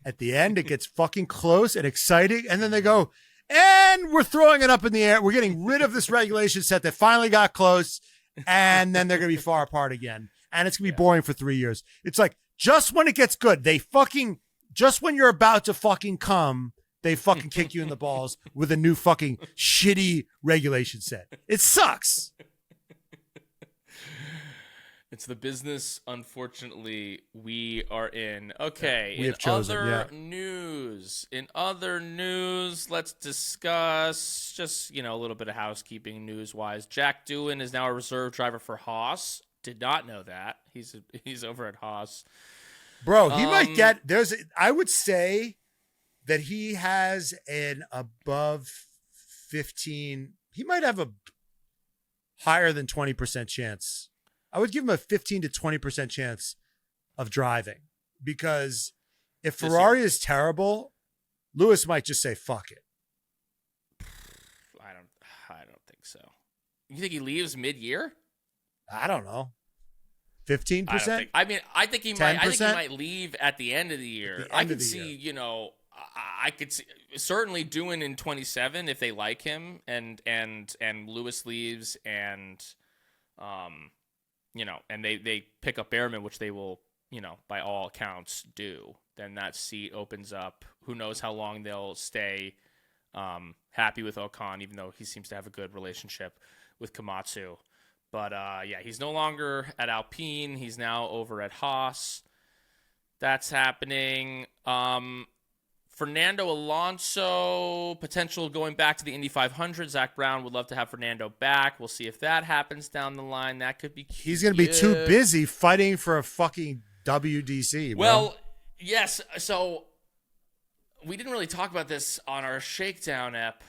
At the end, it gets fucking close and exciting. And then they go, and we're throwing it up in the air. We're getting rid of this regulation set that finally got close. And then they're going to be far apart again. And it's going to be boring for 3 years. It's like, just when it gets good, just when you're about to fucking come, they fucking kick you in the balls with a new fucking shitty regulation set. It sucks. It's the business, unfortunately, we are in. Okay, we have chosen, in other news, let's discuss just, a little bit of housekeeping news-wise. Jack Doohan is now a reserve driver for Haas. Did not know that. He's over at Haas. Bro, he might get I would say that he has an above 15. He might have a higher than 20% chance. I would give him a 15 to 20% chance of driving because if Ferrari is terrible, Lewis might just say, fuck it. I don't think so. You think he leaves mid-year? I don't know. 15%? I think he might. 10%? I think he might leave at the end of the year. I could see, I could see certainly doing in 27 if they like him, and Lewis leaves, and and they pick up Behrman, which they will, by all accounts do. Then that seat opens up. Who knows how long they'll stay happy with Ocon, even though he seems to have a good relationship with Komatsu. But, he's no longer at Alpine. He's now over at Haas. That's happening. Fernando Alonso, potential going back to the Indy 500. Zach Brown would love to have Fernando back. We'll see if that happens down the line. That could be cute. He's going to be too busy fighting for a fucking WDC, bro. Well, yes. So we didn't really talk about this on our Shakedown app,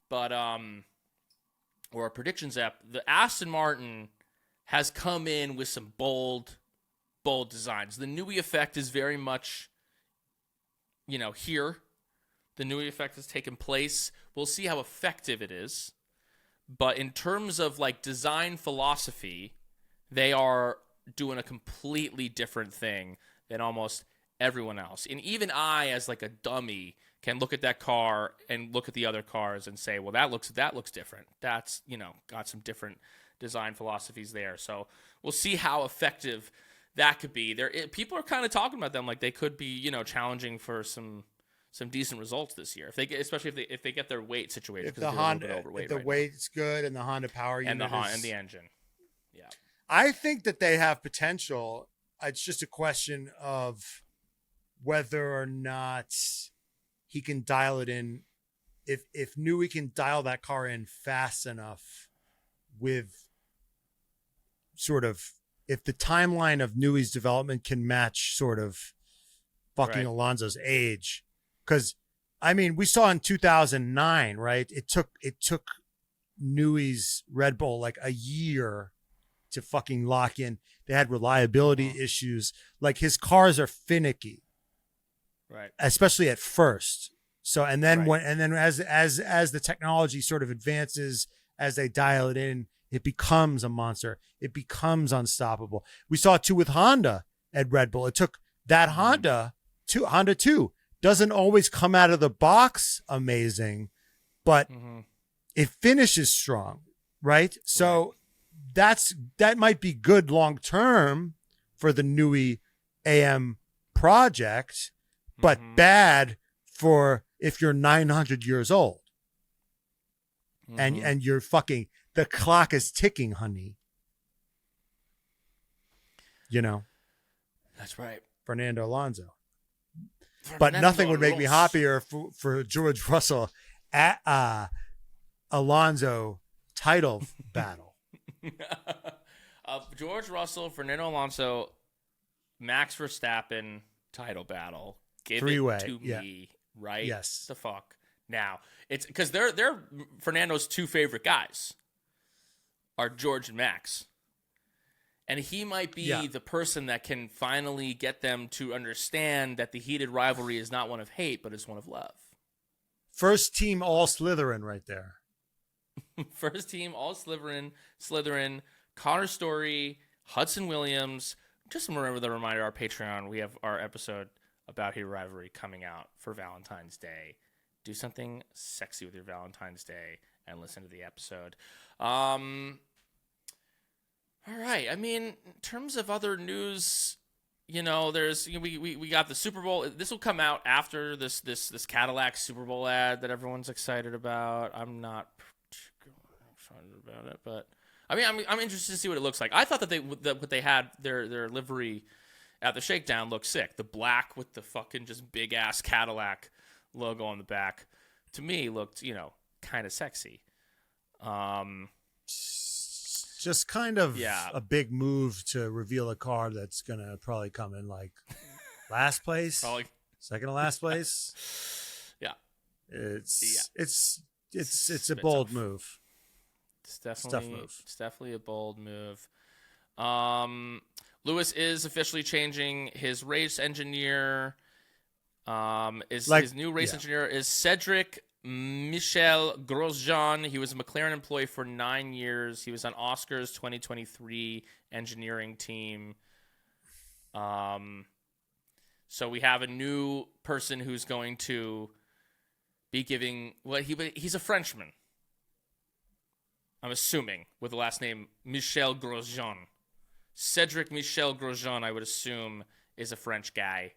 but or our predictions app. The Aston Martin has come in with some bold designs. The Newey effect is very much, here. The Newey effect has taken place. We'll see how effective it is. But in terms of design philosophy, they are doing a completely different thing than almost everyone else. And even I, as a dummy, can look at that car and look at the other cars and say, well, that looks different. That's, got some different design philosophies there. So we'll see how effective that could be. People are kind of talking about them like they could be, challenging for some decent results this year. Especially if they get their weight situation. If the Honda, if the weight's good and the Honda power unit and the engine. Yeah. I think that they have potential. It's just a question of whether or not he can dial it in. If Newey can dial that car in fast enough with if the timeline of Newey's development can match fucking Alonso's age. Because, we saw in 2009, right? It took Newey's Red Bull a year to fucking lock in. They had reliability issues. His cars are finicky. Right. Especially at first. So, and then as the technology advances, as they dial it in, it becomes a monster. It becomes unstoppable. We saw it too with Honda at Red Bull. It took that Honda 2 doesn't always come out of the box amazing, but it finishes strong, right? So that might be good long term for the Newey AM project, but bad for if you're 900 years old and you're fucking, the clock is ticking, honey. That's right. Fernando Alonso. But nothing would make me happier for George Russell at Alonso title battle. George Russell, Fernando Alonso, Max Verstappen title battle. Give Three-way, it to me, right? Yes. The fuck. Now, it's because they're Fernando's two favorite guys are George and Max. And he might be the person that can finally get them to understand that the heated rivalry is not one of hate, but is one of love. First team all Slytherin right there. First team all Slytherin, Connor Story, Hudson Williams. Just remember the reminder, our Patreon, we have our episode about heated rivalry coming out for Valentine's Day. Do something sexy with your Valentine's Day and listen to the episode. All right. In terms of other news, there's we got the Super Bowl. This will come out after this Cadillac Super Bowl ad that everyone's excited about. I'm not particularly excited about it, but I'm interested to see what it looks like. I thought that what they had their livery at the Shakedown looked sick. The black with the fucking just big ass Cadillac logo on the back, to me looked kind of sexy. Just kind of a big move to reveal a car that's gonna probably come in last place, second to last place. Yeah, it's a bold move. It's definitely a bold move. Lewis is officially changing his race engineer. His new race engineer is Cedric Michel Grosjean. He was a McLaren employee for 9 years. He was on Oscar's 2023 engineering team. So we have a new person who's going to be giving he's a Frenchman. I'm assuming with the last name Michel Grosjean. Cedric Michel Grosjean, I would assume, is a French guy.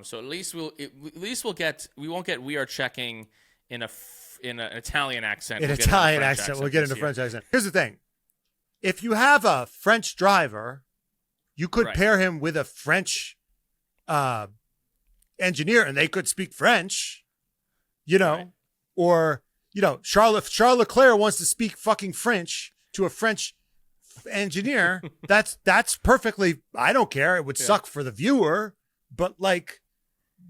So at least we won't get we are checking in an Italian accent. We'll get into French accent. Here's the thing. If you have a French driver, you could pair him with a French engineer and they could speak French, or, Charles Leclerc wants to speak fucking French to a French engineer. That's perfectly, I don't care. It would suck for the viewer, but like,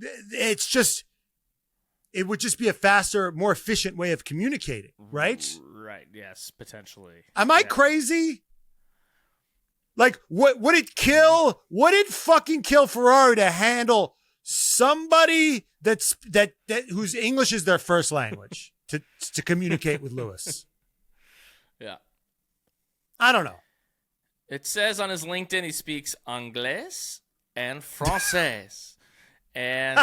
it would just be a faster, more efficient way of communicating, right? Right. Yes, potentially. Am I crazy? Like, what would it kill? Would it fucking kill Ferrari to handle somebody that whose English is their first language to communicate with Lewis? Yeah. I don't know. It says on his LinkedIn he speaks Anglais and Français. And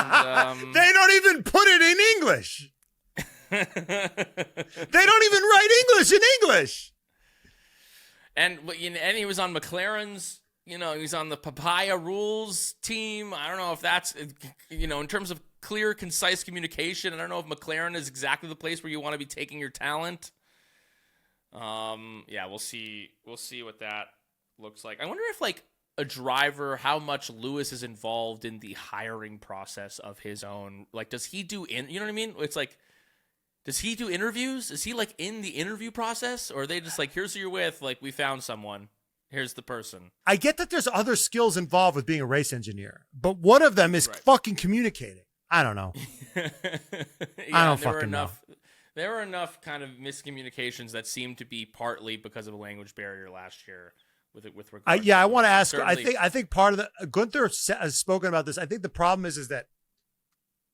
they don't even put it in English. They don't even write English in English. And he was on McLaren's, he was on the Papaya Rules team. I don't know if that's, in terms of clear, concise communication, I don't know if McLaren is exactly the place where you want to be taking your talent. We'll see what that looks like. I wonder if, like, a driver, how much Lewis is involved in the hiring process of his own. Like, does he do, you know what I mean? It's like, does he do interviews? Is he, like, in the interview process? Or are they just like, here's who you're with, like, we found someone. Here's the person. I get that there's other skills involved with being a race engineer, but one of them is fucking communicating. I don't know. I don't fucking know. There were enough kind of miscommunications that seemed to be partly because of a language barrier last year. With regard I want to ask. I think part of the Gunther has spoken about this. I think the problem is that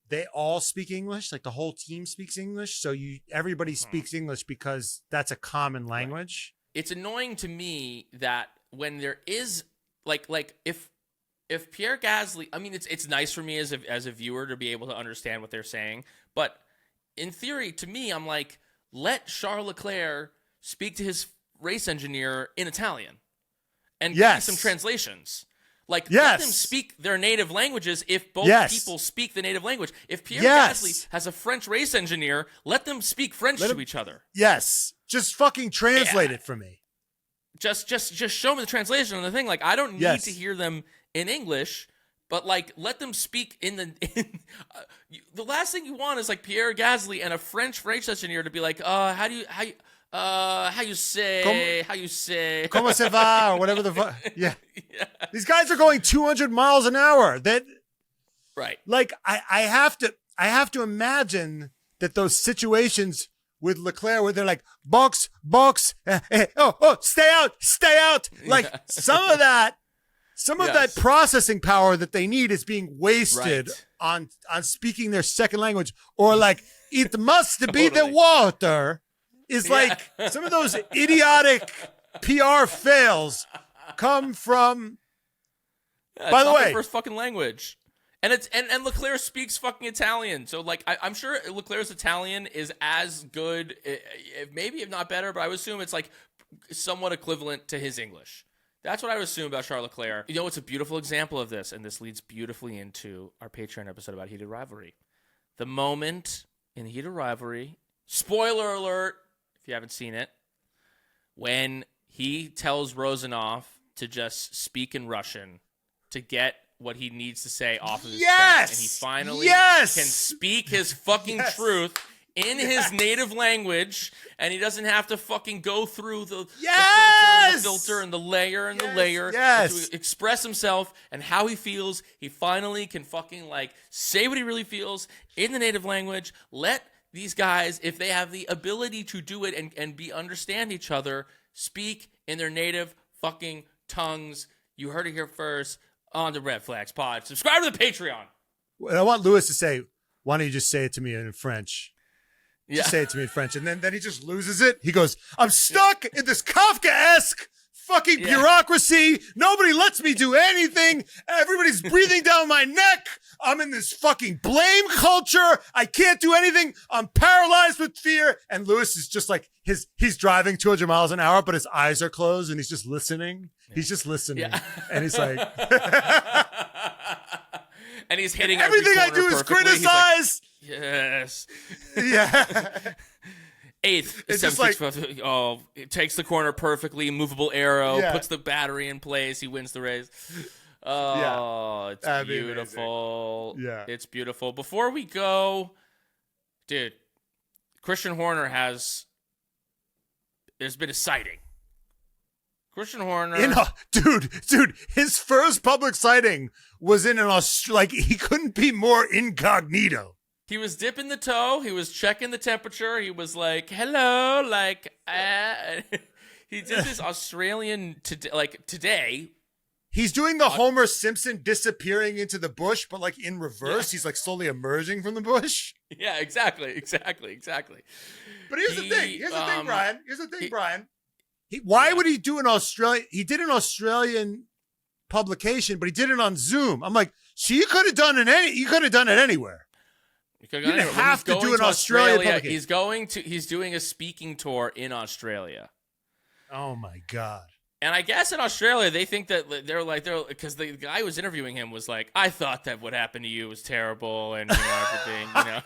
they all speak English. Like, the whole team speaks English, so everybody speaks English because that's a common language. Right. It's annoying to me that when there is like if Pierre Gasly, I mean, it's nice for me as a viewer to be able to understand what they're saying, but in theory, to me, I'm like, let Charles Leclerc speak to his race engineer in Italian. And give me some translations. Like, let them speak their native languages if both people speak the native language. If Pierre Gasly has a French race engineer, let them speak French to each other. Yes. Just fucking translate it for me. Just show me the translation on the thing. Like, I don't need to hear them in English, but, like, let them speak in the last thing you want is, like, Pierre Gasly and a French race engineer to be like, how you say? Comment ça va? Or whatever the fuck. Yeah. These guys are going 200 miles an hour. Right. Like, I have to imagine that those situations with Leclerc where they're like, box, stay out. Like, some of that processing power that they need is being wasted on speaking their second language, or like, it must be the water. Is like some of those idiotic PR fails come from. By the way, first fucking language, and Leclerc speaks fucking Italian, so like I'm sure Leclerc's Italian is as good, maybe if not better, but I would assume it's like somewhat equivalent to his English. That's what I would assume about Charles Leclerc. It's a beautiful example of this, and this leads beautifully into our Patreon episode about Heated Rivalry. The moment in Heated Rivalry, spoiler alert. If you haven't seen it, when he tells Rozanov to just speak in Russian to get what he needs to say off of his chest, and he finally can speak his fucking truth in his native language, and he doesn't have to fucking go through the filter and the layer to express himself and how he feels. He finally can fucking, like, say what he really feels in the native language. Let these guys, if they have the ability to do it and understand each other, speak in their native fucking tongues. You heard it here first on the Red Flags Pod. Subscribe to the Patreon. I want Lewis to say, why don't you just say it to me in French? Yeah. Just say it to me in French. And then he just loses it. He goes, I'm stuck in this Kafkaesque fucking bureaucracy. Nobody lets me do anything. Everybody's breathing down my neck. I'm in this fucking blame culture. I can't do anything. I'm paralyzed with fear. And Lewis is just like, he's driving 200 miles an hour, but his eyes are closed and he's just listening. Yeah. He's just listening. Yeah. And he's like, and he's hitting everything I do is criticize. Like, yes. Yeah. Eighth, it's seven, just like, it takes the corner perfectly, movable arrow, puts the battery in place, he wins the race. It's beautiful. Yeah. It's beautiful. Before we go, dude, Christian Horner there's been a sighting. Christian Horner. Dude, his first public sighting was in he couldn't be more incognito. He was dipping the toe. He was checking the temperature. He was like, hello, he did this Australian today. He's doing the Homer Simpson disappearing into the bush, but like in reverse. Yeah. He's like slowly emerging from the bush. Yeah, exactly. But here's the thing, Brian. Why would he do an Australian? He did an Australian publication, but he did it on Zoom. I'm like, so you could have done it anywhere. You didn't have to do an Australian publication. He's doing a speaking tour in Australia. Oh my God. And I guess in Australia, they think that they're because the guy who was interviewing him was like, I thought that what happened to you was terrible and everything, I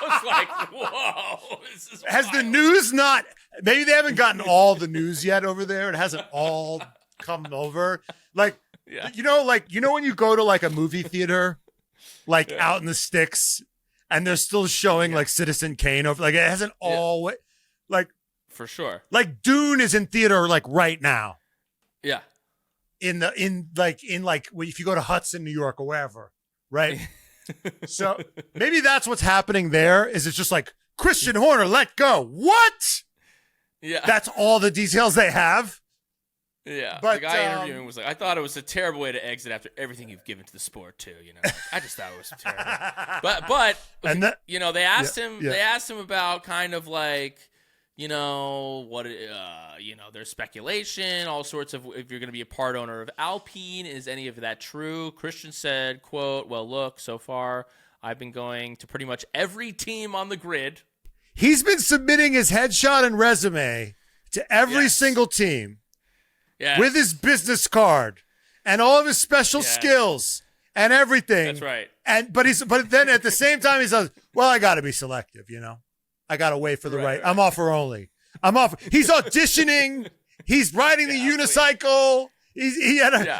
was like, whoa, this is Has wild. The news maybe they haven't gotten all the news yet over there. It hasn't all come over. When you go to like a movie theater, out in the sticks, and they're still showing like Citizen Kane over, like it hasn't all for sure. Like Dune is in theater like right now. Yeah. If you go to Hudson, New York or wherever, right? So maybe that's what's happening there. Is it's just like Christian Horner let go? What? Yeah. That's all the details they have. Yeah, but the guy interviewing was like, I thought it was a terrible way to exit after everything you've given to the sport too. I just thought it was terrible. But they asked him. Yeah. They asked him about kind of like, what there's speculation, all sorts of if you're going to be a part owner of Alpine, is any of that true? Christian said, "Quote: Well, look, so far I've been going to pretty much every team on the grid. He's been submitting his headshot and resume to every single team." Yeah. With his business card and all of his special skills and everything. That's right. But then at the same time he says, "Well, I got to be selective, I got to wait for the right. I'm offer only. He's auditioning. He's riding the unicycle.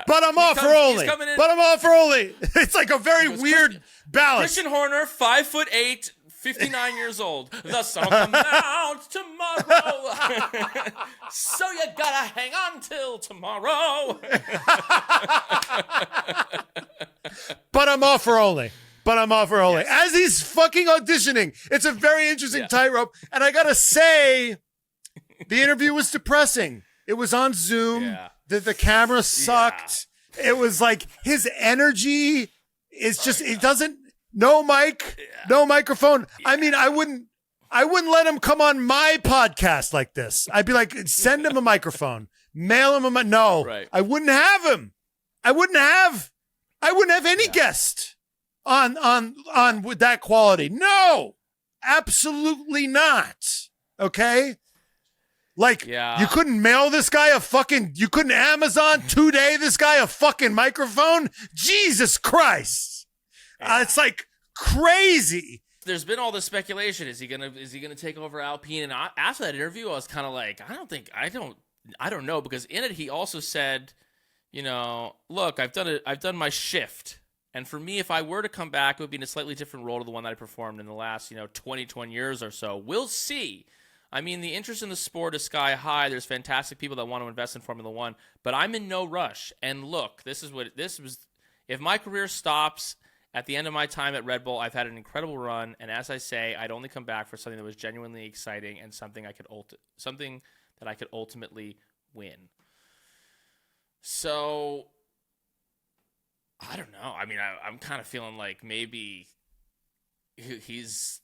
But I'm offer only. But I'm offer only. It's like a very weird balance. Christian Horner, 5'8", 59 years old. The sun will come out tomorrow. So you gotta hang on till tomorrow. But I'm offer only. Yes. As he's fucking auditioning. It's a very interesting tightrope. And I gotta say, the interview was depressing. It was on Zoom. Yeah. The camera sucked. Yeah. It was like his energy is just, it doesn't, no mic, no microphone. Yeah. I mean, I wouldn't let him come on my podcast like this. I'd be like, send him a microphone, mail him no, right. I wouldn't have him. I wouldn't have any guest on with that quality. No, absolutely not. Okay. You couldn't mail this guy you couldn't Amazon today this guy a fucking microphone. Jesus Christ. It's like crazy. There's been all this speculation. Is he gonna take over Alpine? And after that interview, I was kind of like, I don't know, because in it he also said, look, I've done my shift, and for me, if I were to come back, it would be in a slightly different role to the one that I performed in the last 20 years or so. We'll see. I mean, the interest in the sport is sky high. There's fantastic people that want to invest in Formula One, but I'm in no rush. And look, this was. If my career stops at the end of my time at Red Bull, I've had an incredible run, and as I say, I'd only come back for something that was genuinely exciting and something that I could ultimately win. So, I don't know. I mean, I'm kind of feeling like maybe he's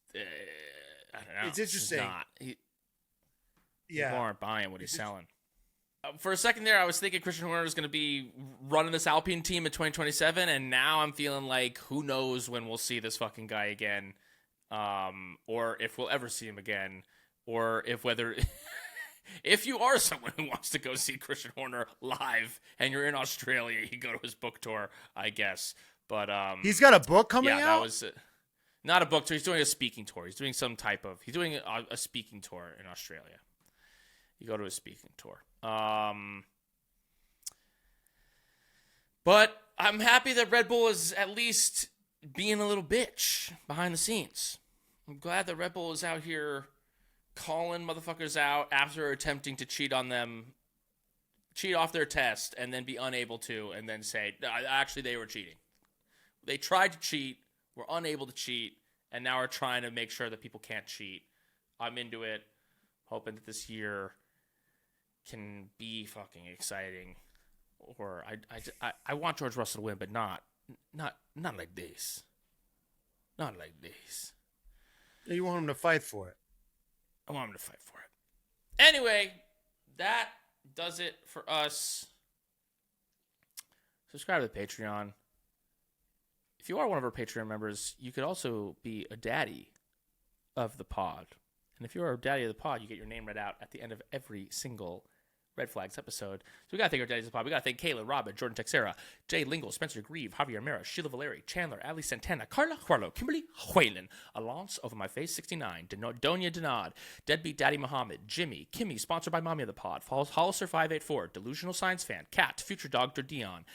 I don't know. It's interesting. People aren't buying what he's selling. For a second there, I was thinking Christian Horner is going to be running this Alpine team in 2027, and now I'm feeling like who knows when we'll see this fucking guy again, or if we'll ever see him again, or if you are someone who wants to go see Christian Horner live and you're in Australia, you go to his book tour, I guess. But he's got a book coming out? Yeah, that was not a book tour. He's doing a speaking tour. He's doing a speaking tour in Australia. You go to a speaking tour. But I'm happy that Red Bull is at least being a little bitch behind the scenes. I'm glad that Red Bull is out here calling motherfuckers out after attempting to cheat on them, cheat off their test, and then be unable to, and then say, no, actually, they were cheating. They tried to cheat, were unable to cheat, and now are trying to make sure that people can't cheat. I'm into it, hoping that this year can be fucking exciting. Or I want George Russell to win, but not like this. Not like this. You want him to fight for it. I want him to fight for it. Anyway, that does it for us. Subscribe to the Patreon. If you are one of our Patreon members, you could also be a daddy of the pod. And if you're a daddy of the pod, you get your name read out at the end of every single Red Flags episode. So we got to thank our daddies of the pod. We got to thank Kayla, Robin, Jordan Texera, Jay Lingle, Spencer Grieve, Javier Mera, Sheila Valeri, Chandler, Ali Santana, Carla Juarlo, Kimberly Whalen, Alonce Over My Face 69, Donia Denad, Deadbeat Daddy Muhammad, Jimmy, Kimmy, sponsored by Mommy of the Pod, Hollister 584, Delusional Science Fan, Cat, Future Dog, Dion,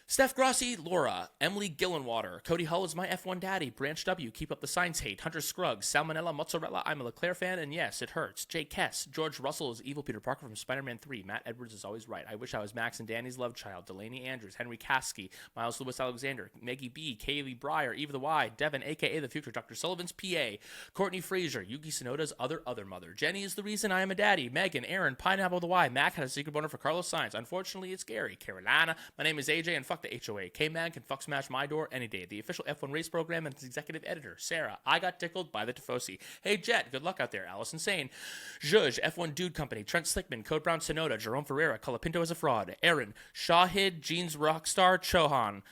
Steph Grossi, Laura, Emily Gillenwater, Cody Hull is my F1 daddy, Branch W, Keep Up the Science Hate, Hunter Scruggs, Salmonella Mozzarella, I'm a Leclerc fan, and yes, it hurts. Jay Kess, George Russell is Evil Peter Parker from Spider-Man 3, Matt Edwards is always right, I wish I was Max and Danny's love child, Delaney Andrews, Henry Kasky, Miles Lewis Alexander, Maggie B, Kaylee Breyer, Eva the Y, Devin, a.k.a. the future Dr. Sullivan's PA, Courtney Frazier, Yuki Sonoda's other mother, Jenny is the reason I am a daddy, Megan, Aaron, Pineapple the Y, Mac had a secret boner for Carlos Sainz, unfortunately it's Gary, Carolina, my name is AJ, and fuck the HOA, K-Man can fuck smash my door any day. The official F1 race program and its executive editor, Sarah. I got tickled by the Tifosi. Hey, Jet, good luck out there. Allison Sane. Zhuzh, F1 Dude Company. Trent Slickman, Code Brown Sonoda. Jerome Ferreira, Colapinto is a fraud. Aaron, Shahid, Jeans Rockstar, Chohan.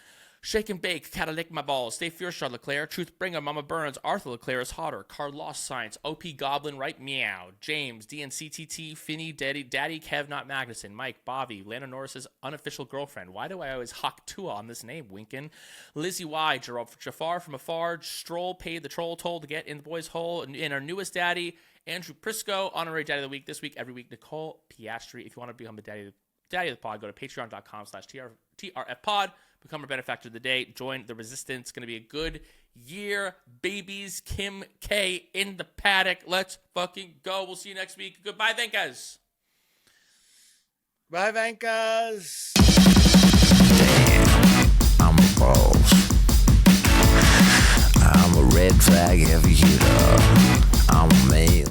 Shake and Bake, Catalick My Balls, Stay Fierce, Charles Leclerc, Truth Bringer, Mama Burns, Arthur Leclerc is hotter, Carlos Science, OP Goblin, Right Meow, James, DNCTT, Finny, Daddy, Kev, Not Magnuson, Mike, Bobby, Lana Norris's unofficial girlfriend. Why do I always hawk Tua on this name, Winkin? Lizzie Y, Jafar from afar, Stroll paid the troll toll to get in the boys' hole, and our newest daddy, Andrew Prisco, honorary daddy of the week this week, every week, Nicole Piastri. If you want to become a daddy of the pod, go to patreon.com/TRFpod. Become a benefactor of the day. Join the resistance. It's going to be a good year, babies. Kim K in the paddock. Let's fucking go. We'll see you next week. Goodbye, Vankas. Bye, Vankas. Damn, I'm a boss. I'm a red flag heavy hitter.